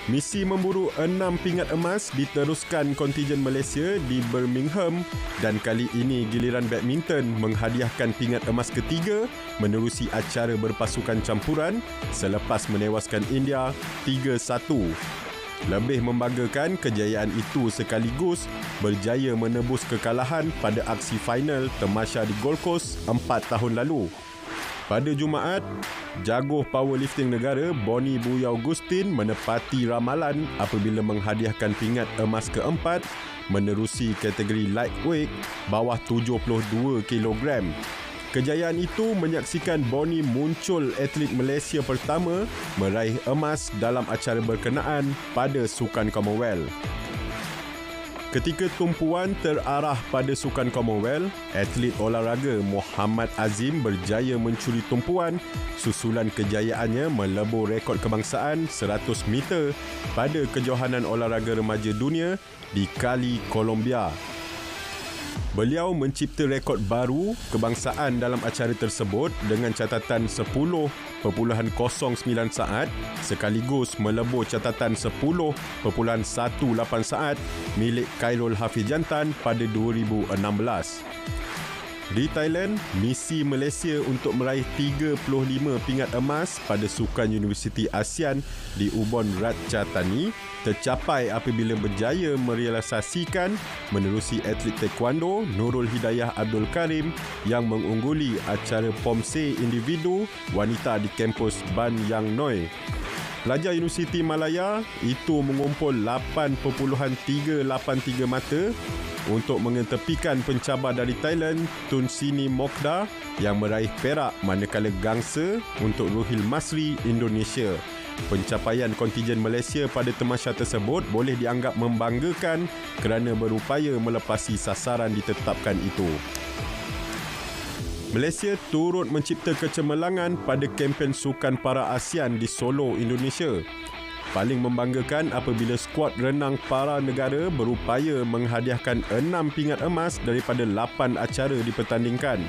[SPEAKER 8] Misi memburu 6 pingat emas diteruskan kontingen Malaysia di Birmingham dan kali ini giliran badminton menghadiahkan pingat emas ketiga menerusi acara berpasukan campuran selepas menewaskan India 3-1. Lebih membanggakan, kejayaan itu sekaligus berjaya menebus kekalahan pada aksi final Tamasya di Gold Coast 4 tahun lalu. Pada Jumaat, jago powerlifting negara Bonnie Bui Augustin menepati ramalan apabila menghadiahkan pingat emas keempat menerusi kategori lightweight bawah 72 kg. Kejayaan itu menyaksikan Bonnie muncul atlet Malaysia pertama meraih emas dalam acara berkenaan pada Sukan Commonwealth. Ketika tumpuan terarah pada Sukan Commonwealth, atlet olahraga Muhammad Azim berjaya mencuri tumpuan susulan kejayaannya melebur rekod kebangsaan 100 meter pada kejohanan olahraga remaja dunia di Cali, Colombia. Beliau mencipta rekod baru kebangsaan dalam acara tersebut dengan catatan 10.09 saat sekaligus melebur catatan 10.18 saat milik Khairul Hafiz Jantan pada 2016. Di Thailand, misi Malaysia untuk meraih 35 pingat emas pada Sukan Universiti ASEAN di Ubon Ratchathani tercapai apabila berjaya merealisasikan menerusi atlet taekwondo Nurul Hidayah Abdul Karim yang mengungguli acara POMSE individu wanita di kampus Ban Yang Noi. Pelajar Universiti Malaya itu mengumpul 8.383 mata untuk mengetepikan pencabar dari Thailand Tun Sini Mokda yang meraih perak manakala gangsa untuk Ruhil Masri Indonesia. Pencapaian kontingen Malaysia pada Tamasya tersebut boleh dianggap membanggakan kerana berupaya melepasi sasaran ditetapkan itu. Malaysia turut mencipta kecemerlangan pada kempen Sukan Para ASEAN di Solo, Indonesia. Paling membanggakan apabila skuad renang para negara berupaya menghadiahkan 6 pingat emas daripada 8 acara dipertandingkan.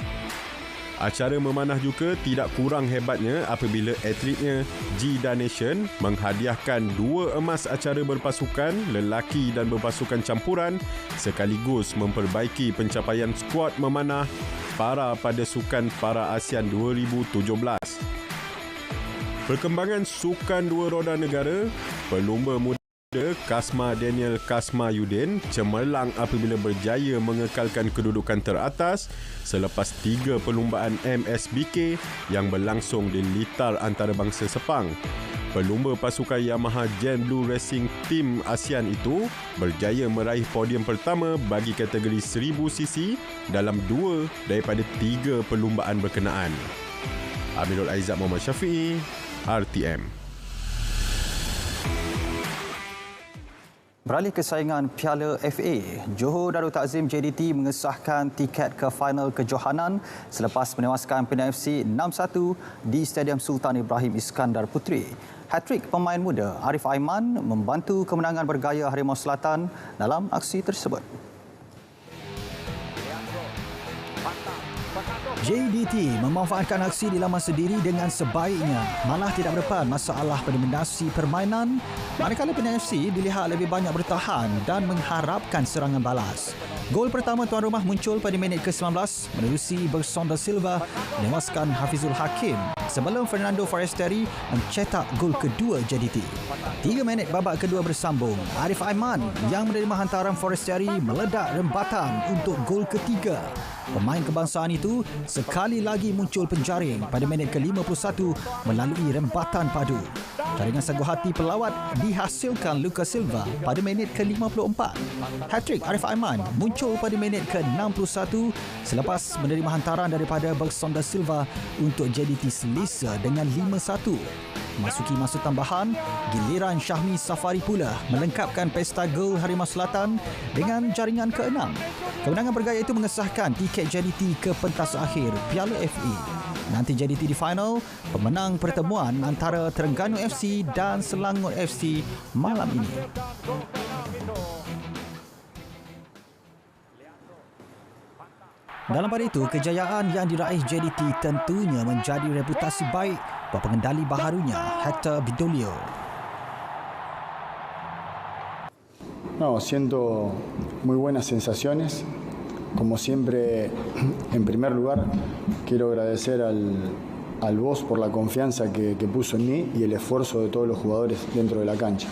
[SPEAKER 8] Acara memanah juga tidak kurang hebatnya apabila atletnya G Danation menghadiahkan 2 emas acara berpasukan lelaki dan berpasukan campuran sekaligus memperbaiki pencapaian skuad memanah para pada Sukan Para ASEAN 2017. Perkembangan sukan dua roda negara, pelumba muda Kasma Daniel Kasma Yudin cemerlang apabila berjaya mengekalkan kedudukan teratas selepas 3 perlumbaan MSBK yang berlangsung di litar antarabangsa Sepang. Pelumba pasukan Yamaha Gen Blue Racing Team ASEAN itu berjaya meraih podium pertama bagi kategori 1000cc dalam 2 daripada 3 perlumbaan berkenaan. Amirul Aizat Muhammad Syafiee, RTM.
[SPEAKER 7] Beralih ke saingan Piala FA, Johor Darul Takzim JDT mengesahkan tiket ke final kejohanan selepas menewaskan Penang FC 6-1 di Stadium Sultan Ibrahim Iskandar Puteri. Hat-trick pemain muda Arif Aiman membantu kemenangan bergaya Harimau Selatan dalam aksi tersebut. JDT memanfaatkan aksi di laman sendiri dengan sebaiknya, malah tidak berdepan masalah pendominasi permainan, manakala Penang FC dilihat lebih banyak bertahan dan mengharapkan serangan balas. Gol pertama tuan rumah muncul pada minit ke-19 menerusi Berson da Silva menewaskan Hafizul Hakim sebelum Fernando Forestieri mencetak gol kedua JDT. 3 minit babak kedua bersambung, Arif Aiman yang menerima hantaran Forestieri meledak rembatan untuk gol ketiga. Pemain kebangsaan itu sekali lagi muncul penjaring pada minit ke-51 melalui rembatan padu. Jaringan sagu hati pelawat dihasilkan Lucas Silva pada minit ke-54. Hat-trick Arif Aiman muncul pada minit ke-61 selepas menerima hantaran daripada Berson da Silva untuk JDT selesa dengan 5-1. Masuki masa tambahan, giliran Syahmi Safari pula melengkapkan pesta gol Harimau Selatan dengan jaringan ke-6. Kemenangan bergaya itu mengesahkan tiket JDT ke pentas akhir Piala FA. Nanti JDT di final, pemenang pertemuan antara Terengganu FC dan Selangor FC malam ini. Dalam pada itu, kejayaan yang diraih JDT tentunya menjadi reputasi baik buat pengendali baharunya, Hector Bidolio.
[SPEAKER 9] No, siento muy buenas sensaciones. Como siempre, en primer lugar, quiero agradecer al boss por la confianza que puso en mí y el esfuerzo de todos los jugadores dentro de la cancha.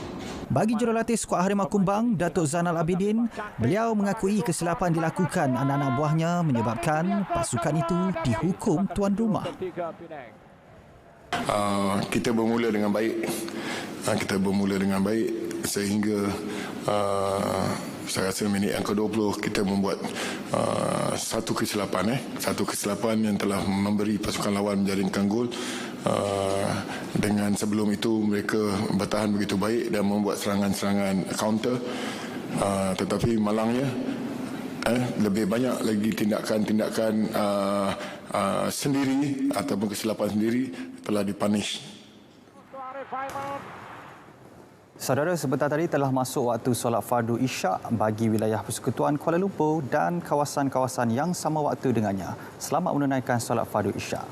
[SPEAKER 7] Bagi jurulatih skuad Harimau Kumbang, Datuk Zainal Abidin, beliau mengakui kesilapan dilakukan anak-anak buahnya menyebabkan pasukan itu dihukum tuan rumah.
[SPEAKER 10] Kita bermula dengan baik. Sehingga saya rasa minit yang ke-20 kita membuat satu kesilapan yang telah memberi pasukan lawan menjaringkan gol. Dengan sebelum itu mereka bertahan begitu baik dan membuat serangan-serangan counter, tetapi malangnya lebih banyak lagi tindakan-tindakan sendiri ataupun kesilapan sendiri telah dipunish.
[SPEAKER 7] Saudara, sebentar tadi telah masuk waktu solat fardu Isyak bagi wilayah Persekutuan Kuala Lumpur dan kawasan-kawasan yang sama waktu dengannya. Selamat menunaikan solat fardu Isyak.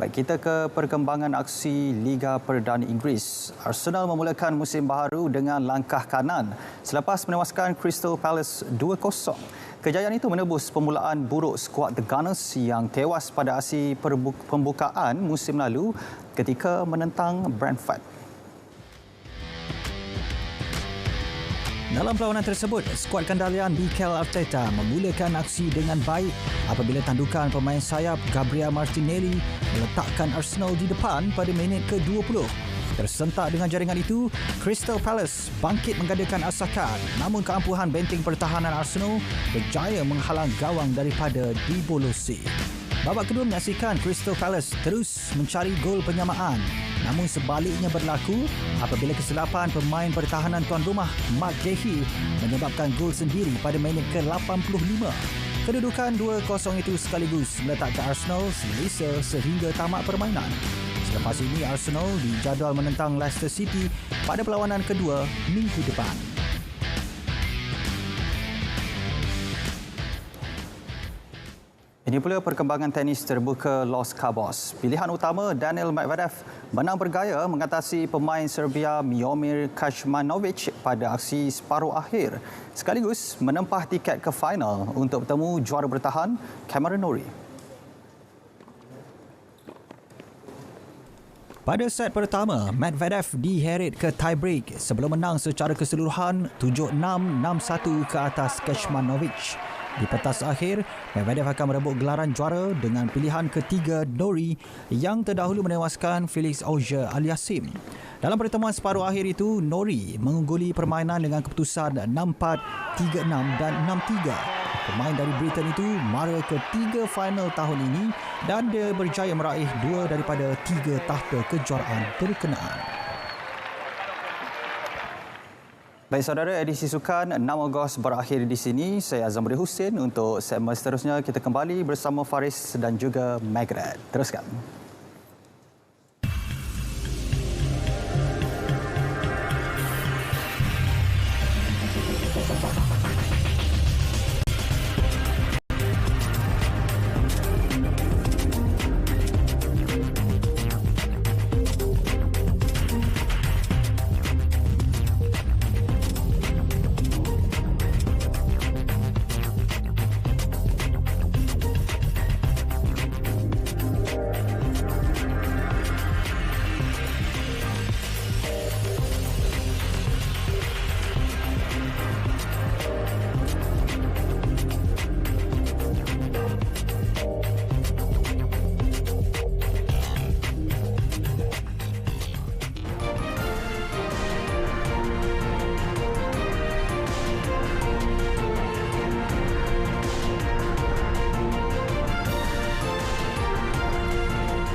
[SPEAKER 7] Baik, kita ke perkembangan aksi Liga Perdana Inggeris. Arsenal memulakan musim baharu dengan langkah kanan selepas menewaskan Crystal Palace 2-0. Kejayaan itu menebus permulaan buruk skuad The Gunners yang tewas pada aksi pembukaan musim lalu ketika menentang Brentford. Dalam perlawanan tersebut, skuad kendalian Mikel Arteta memulakan aksi dengan baik apabila tandukan pemain sayap Gabriel Martinelli meletakkan Arsenal di depan pada minit ke-20. Tersentak dengan jaringan itu, Crystal Palace bangkit menggandakan asakan, namun keampuhan benteng pertahanan Arsenal berjaya menghalang gawang daripada dibolosi. Babak kedua menyaksikan Crystal Palace terus mencari gol penyamaan, namun sebaliknya berlaku apabila kesilapan pemain pertahanan tuan rumah Mark Gehi menyebabkan gol sendiri pada minit ke-85. Kedudukan 2-0 itu sekaligus meletakkan Arsenal selesa sehingga tamat permainan. Selepas ini Arsenal dijadual menentang Leicester City pada perlawanan kedua minggu depan. Ini pula perkembangan tenis terbuka Los Cabos. Pilihan utama Daniil Medvedev menang bergaya mengatasi pemain Serbia Miomir Kecmanovic pada aksi separuh akhir, sekaligus menempah tiket ke final untuk bertemu juara bertahan Cameron Norrie. Pada set pertama, Medvedev diheret ke tiebreak sebelum menang secara keseluruhan 7-6, 6-1 ke atas Kecmanovic. Di pentas akhir, Medvedev akan merebut gelaran juara dengan pilihan ketiga Norrie yang terdahulu menewaskan Felix Auger-Aliassime. Dalam pertemuan separuh akhir itu, Norrie mengungguli permainan dengan keputusan 6-4, 3-6 dan 6-3. Pemain dari Britain itu mara ketiga final tahun ini dan dia berjaya meraih 2 daripada 3 takhta kejuaraan berkenaan. Baik saudara, edisi Sukan 6 Ogos berakhir di sini. Saya Azamri Hussein. Untuk segmen seterusnya kita kembali bersama Faris dan juga Margaret. Teruskan.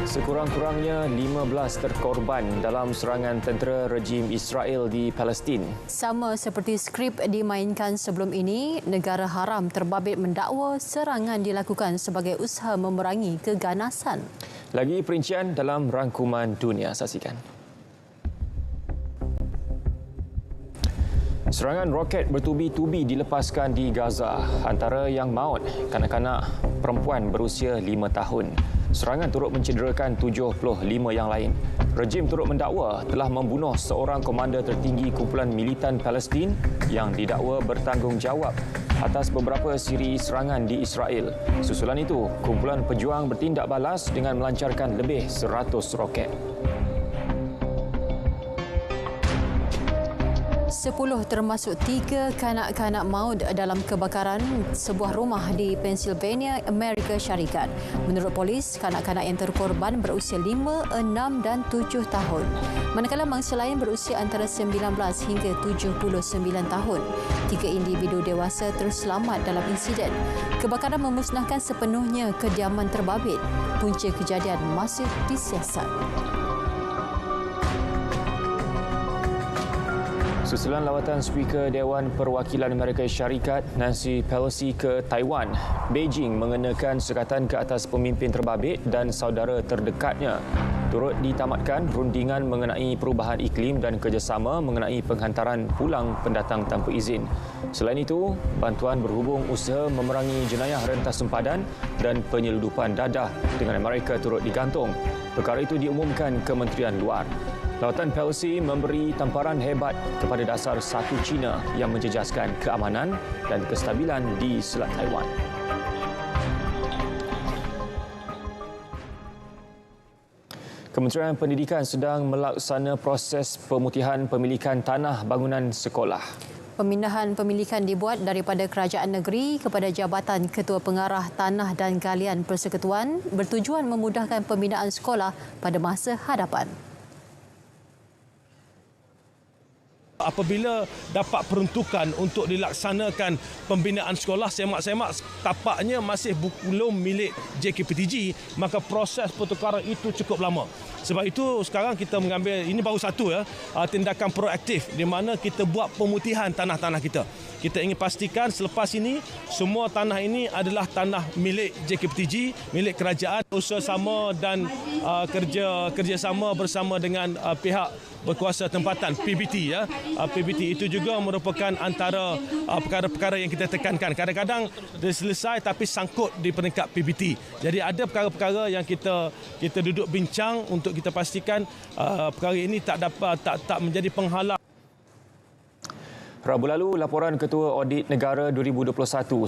[SPEAKER 1] Sekurang-kurangnya 15 terkorban dalam serangan tentera rejim Israel di Palestin.
[SPEAKER 2] Sama seperti skrip dimainkan sebelum ini, negara haram terbabit mendakwa serangan dilakukan sebagai usaha memerangi keganasan.
[SPEAKER 1] Lagi perincian dalam rangkuman dunia, saksikan. Serangan roket bertubi-tubi dilepaskan di Gaza. Antara yang maut, kanak-kanak perempuan berusia 5 tahun. Serangan turut mencederakan 75 yang lain. Rejim turut mendakwa telah membunuh seorang komander tertinggi kumpulan militan Palestin yang didakwa bertanggungjawab atas beberapa siri serangan di Israel. Susulan itu, kumpulan pejuang bertindak balas dengan melancarkan lebih 100 roket.
[SPEAKER 2] 10 termasuk 3 kanak-kanak maut dalam kebakaran sebuah rumah di Pennsylvania, Amerika Syarikat. Menurut polis, kanak-kanak yang terkorban berusia 5, 6 dan 7 tahun. Manakala mangsa lain berusia antara 19 hingga 79 tahun. 3 individu dewasa terselamat dalam insiden. Kebakaran memusnahkan sepenuhnya kediaman terbabit. Punca kejadian masih disiasat.
[SPEAKER 1] Susulan lawatan Speaker Dewan Perwakilan Amerika Syarikat Nancy Pelosi ke Taiwan, Beijing mengenakan sekatan ke atas pemimpin terbabit dan saudara terdekatnya. Turut ditamatkan rundingan mengenai perubahan iklim dan kerjasama mengenai penghantaran pulang pendatang tanpa izin. Selain itu, bantuan berhubung usaha memerangi jenayah rentas sempadan dan penyeludupan dadah dengan Amerika turut digantung. Perkara itu diumumkan Kementerian Luar. Lawatan Pelosi memberi tamparan hebat kepada dasar satu China yang menjejaskan keamanan dan kestabilan di Selat Taiwan. Kementerian Pendidikan sedang melaksana proses pemutihan pemilikan tanah bangunan sekolah.
[SPEAKER 2] Pemindahan pemilikan dibuat daripada Kerajaan Negeri kepada Jabatan Ketua Pengarah Tanah dan Galian Persekutuan bertujuan memudahkan pembinaan sekolah pada masa hadapan.
[SPEAKER 11] Apabila dapat peruntukan untuk dilaksanakan pembinaan sekolah semak-semak tapaknya masih belum milik JKPTG, maka proses pertukaran itu cukup lama. Sebab itu sekarang kita mengambil, ini baru satu tindakan proaktif di mana kita buat pemutihan tanah-tanah kita. Kita ingin pastikan selepas ini semua tanah ini adalah tanah milik JKPTG, milik kerajaan. Usaha sama dan kerjasama bersama dengan pihak berkuasa tempatan PBT PBT itu juga merupakan antara perkara-perkara yang kita tekankan. Kadang-kadang dah selesai tapi sangkut di peringkat PBT. Jadi ada perkara-perkara yang kita duduk bincang untuk kita pastikan perkara ini tak menjadi penghalang.
[SPEAKER 1] Rabu lalu, laporan Ketua Audit Negara 2021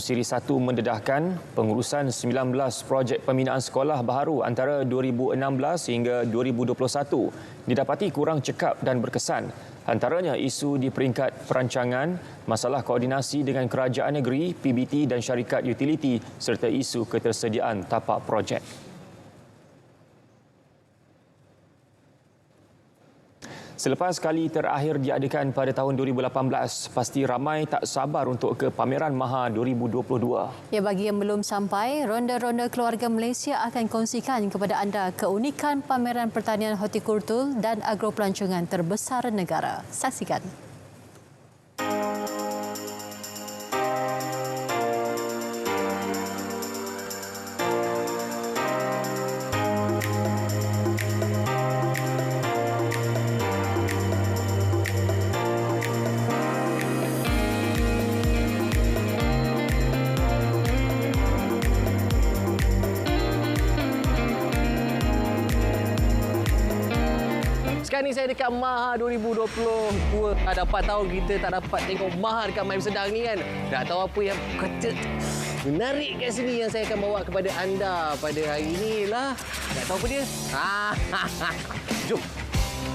[SPEAKER 1] Siri 1 mendedahkan pengurusan 19 projek pembinaan sekolah baharu antara 2016 hingga 2021 didapati kurang cekap dan berkesan. Antaranya isu di peringkat perancangan, masalah koordinasi dengan kerajaan negeri, PBT dan syarikat utiliti serta isu ketersediaan tapak projek. Selepas kali terakhir diadakan pada tahun 2018, pasti ramai tak sabar untuk ke pameran Maha 2022.
[SPEAKER 2] Ya, bagi yang belum sampai, Ronda-Ronda Keluarga Malaysia akan kongsikan kepada anda keunikan pameran pertanian hortikultur dan agropelancongan terbesar negara. Saksikan.
[SPEAKER 12] Sekarang ni saya dekat Maha 2022. Dah 4 tahun kita tak dapat tengok Maha dekat Maian Sedang ni kan. Tak tahu apa yang kata menarik kat sini yang saya akan bawa kepada anda pada hari ini lah. Tak tahu apa dia? Jom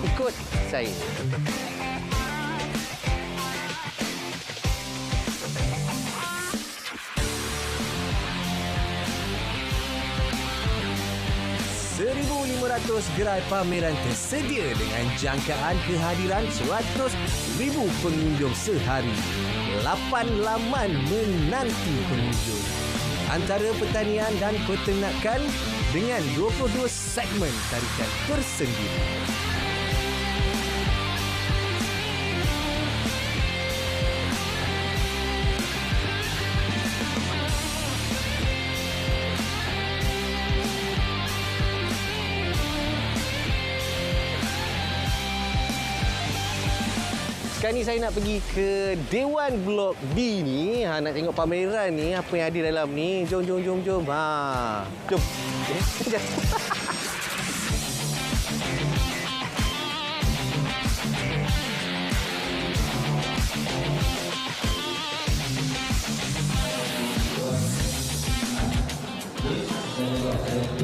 [SPEAKER 12] ikut saya. Gerai pameran tersedia dengan jangkaan kehadiran 100,000 pengunjung sehari. 8 laman menanti pengunjung. Antara pertanian dan peternakan dengan 22 segmen tarikan tersendiri. Sekarang ni saya nak pergi ke Dewan Blok B ni. Nak tengok pameran ni, apa yang ada dalam ni. Jom. Jom. Jom.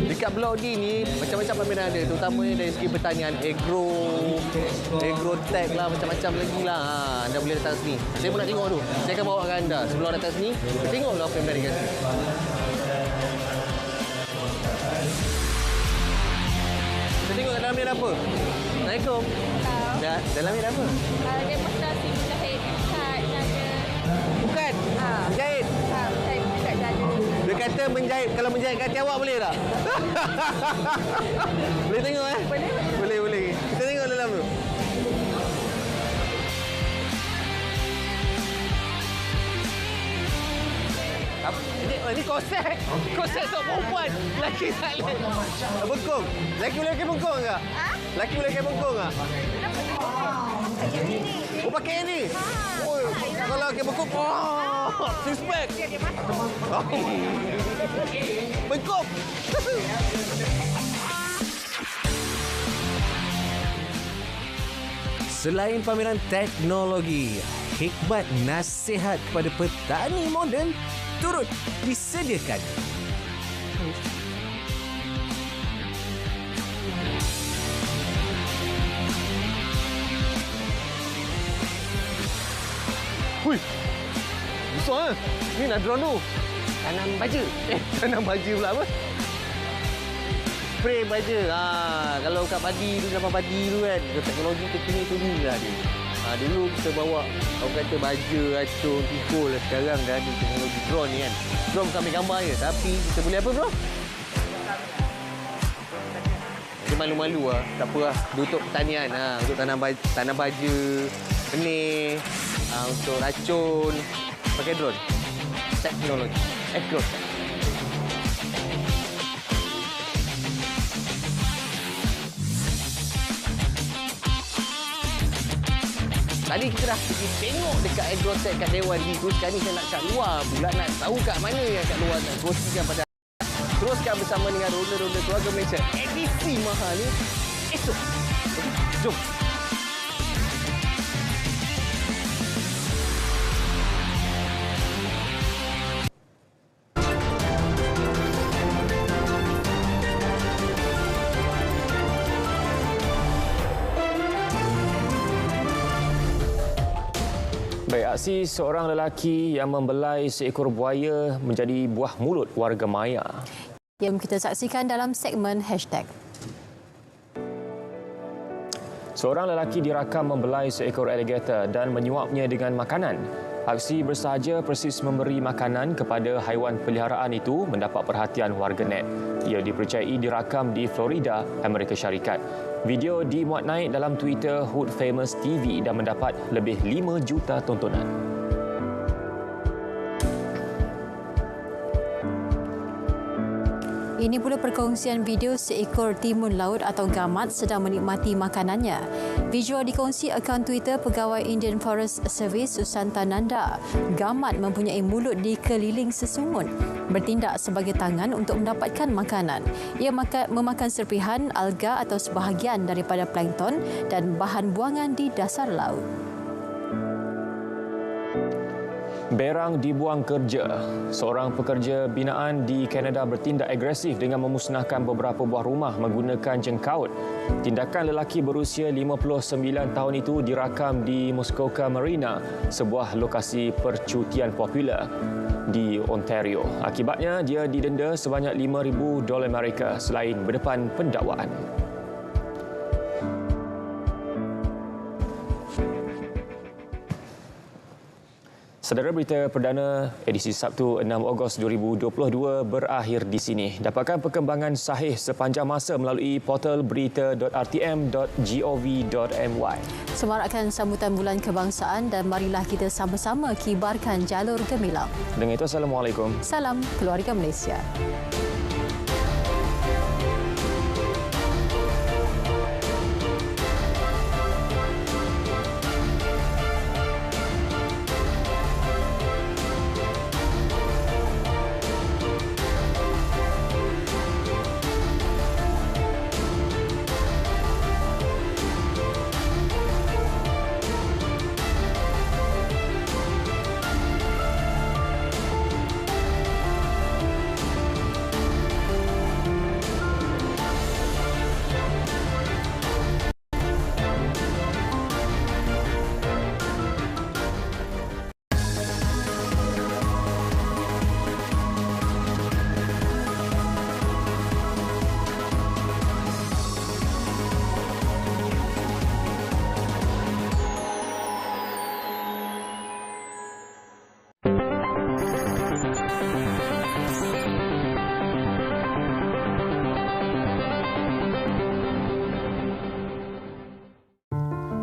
[SPEAKER 12] Dekat Blok D ni macam-macam pameran ada, terutamanya dari segi pertanian, agrotech lah, macam-macam lagi lah. Anda boleh datang sini. Saya pun nak tengok tu. Saya akan bawa ke anda. Sebelum datang sini, tengoklah apa yang ada kat sini. Kita tengok kat dalam ni ada apa? Assalamualaikum. Dalam ni ada apa?
[SPEAKER 28] Demonstrasi menjahit ikat jada.
[SPEAKER 12] Bukan? Menjahit?
[SPEAKER 28] Menjahit ikat jada.
[SPEAKER 12] Dia kata menjahit. Kalau menjahit kaki awak boleh tak? Boleh tengok Boleh. Kita tengok dalam tu. Ini konsep untuk perempuan. Lelaki tak boleh. Bengkung. Lelaki boleh pakai bengkung tak? Lelaki boleh pakai bengkung tak? Oh, pakai ni? Kalau pakai bengkung, respect. Bengkung. Selain pameran teknologi, hikmat nasihat kepada petani moden turut disediakan. Hui, besar ni nak drone tu. Tanam baja. Tanam baja pula apa? Spray baja. Kalau kat padi tu, dalam padi tu kan, teknologi terkini tu ni lah dia. Dulu kita bawa, orang kata baja, racun, tikul. Sekarang dah ada teknologi drone ni kan. Drone bukan ambil gambar je, tapi kita boleh apa bro? Dia malu-malu lah. Tak apa lah. Untuk pertanian. Untuk tanam baja, benih, untuk racun. Pakai drone. Teknologi. Agrotech. Tadi kita dah pergi tengok dekat agrotech kat Dewan D tu. Sekarang ni saya nak kat luar pula, nak tahu kat mana yang kat luar nak kongsikan pada. Teruskan bersama dengan Ronda-Ronda Keluarga Malaysia edisi Maha ni esok. Jom.
[SPEAKER 1] Aksi seorang lelaki yang membelai seekor buaya menjadi buah mulut warga maya.
[SPEAKER 2] Yang kita saksikan dalam segmen Hashtag.
[SPEAKER 1] Seorang lelaki dirakam membelai seekor alligator dan menyuapnya dengan makanan. Aksi bersahaja persis memberi makanan kepada haiwan peliharaan itu mendapat perhatian warganet. Ia dipercayai dirakam di Florida, Amerika Syarikat. Video dimuat naik dalam Twitter Hood Famous TV dan mendapat lebih 5 juta tontonan.
[SPEAKER 2] Ini pula perkongsian video seekor timun laut atau gamat sedang menikmati makanannya. Video dikongsi akaun Twitter Pegawai Indian Forest Service Susanta Nanda. Gamat mempunyai mulut dikeliling sesungut, bertindak sebagai tangan untuk mendapatkan makanan. Ia memakan serpihan, alga atau sebahagian daripada plankton dan bahan buangan di dasar laut.
[SPEAKER 1] Berang dibuang kerja. Seorang pekerja binaan di Kanada bertindak agresif dengan memusnahkan beberapa buah rumah menggunakan jengkaut. Tindakan lelaki berusia 59 tahun itu dirakam di Muskoka Marina, sebuah lokasi percutian popular di Ontario. Akibatnya, dia didenda sebanyak $5,000 Amerika selain berdepan pendakwaan. Saudara, berita perdana edisi Sabtu 6 Ogos 2022 berakhir di sini. Dapatkan perkembangan sahih sepanjang masa melalui portal berita.rtm.gov.my.
[SPEAKER 2] Semarakkan sambutan Bulan Kebangsaan dan marilah kita sama-sama kibarkan jalur gemilang.
[SPEAKER 1] Dengan itu, Assalamualaikum.
[SPEAKER 2] Salam Keluarga Malaysia.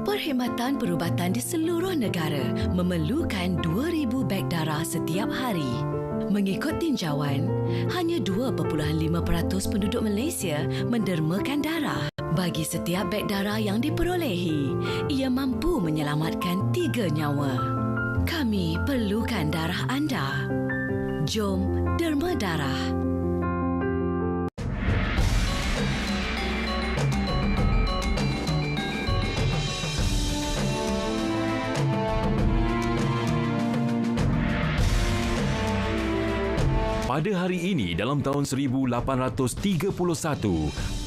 [SPEAKER 5] Perkhidmatan perubatan di seluruh negara memerlukan 2,000 beg darah setiap hari. Mengikut tinjauan, hanya 2.5% penduduk Malaysia mendermakan darah. Bagi setiap beg darah yang diperolehi, ia mampu menyelamatkan 3 nyawa. Kami perlukan darah anda. Jom derma darah.
[SPEAKER 13] Pada hari ini dalam tahun 1831,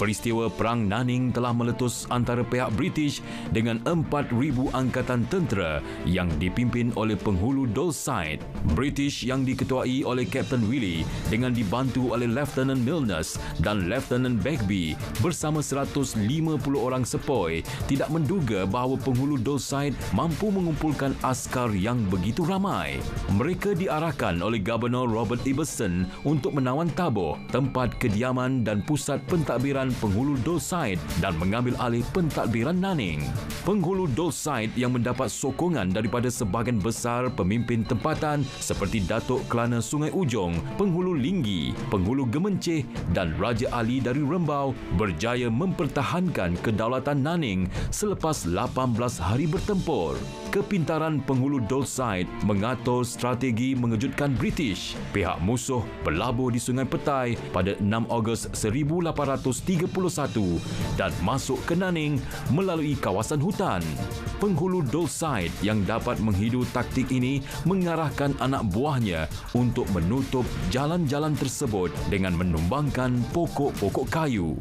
[SPEAKER 13] peristiwa Perang Nanning telah meletus antara pihak British dengan 4,000 angkatan tentera yang dipimpin oleh penghulu Dolside. British yang diketuai oleh Kapten Willie dengan dibantu oleh Lieutenant Milnes dan Lieutenant Bagby bersama 150 orang sepoi tidak menduga bahawa penghulu Dolside mampu mengumpulkan askar yang begitu ramai. Mereka diarahkan oleh Governor Robert Ibbotson untuk menawan tabuh tempat kediaman dan pusat pentadbiran penghulu Dolside dan mengambil alih pentadbiran Nanning. Penghulu Dolside yang mendapat sokongan daripada sebahagian besar pemimpin tempatan seperti Datuk Kelana Sungai Ujong, penghulu Linggi, penghulu Gemencih dan Raja Ali dari Rembau berjaya mempertahankan kedaulatan Nanning selepas 18 hari bertempur. Kepintaran penghulu Dolside mengatur strategi mengejutkan British. Pihak musuh berlabuh di Sungai Petai pada 6 Ogos 1831 dan masuk ke Nanning melalui kawasan hutan. Penghulu Dolside yang dapat menghidu taktik ini mengarahkan anak buahnya untuk menutup jalan-jalan tersebut dengan menumbangkan pokok-pokok kayu.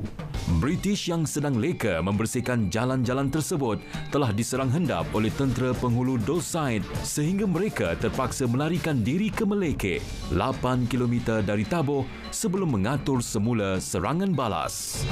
[SPEAKER 13] British yang sedang leka membersihkan jalan-jalan tersebut telah diserang hendap oleh tentera penghulu Dulcite sehingga mereka terpaksa melarikan diri ke Meleke, 8 km dari Tabo sebelum mengatur semula serangan balas.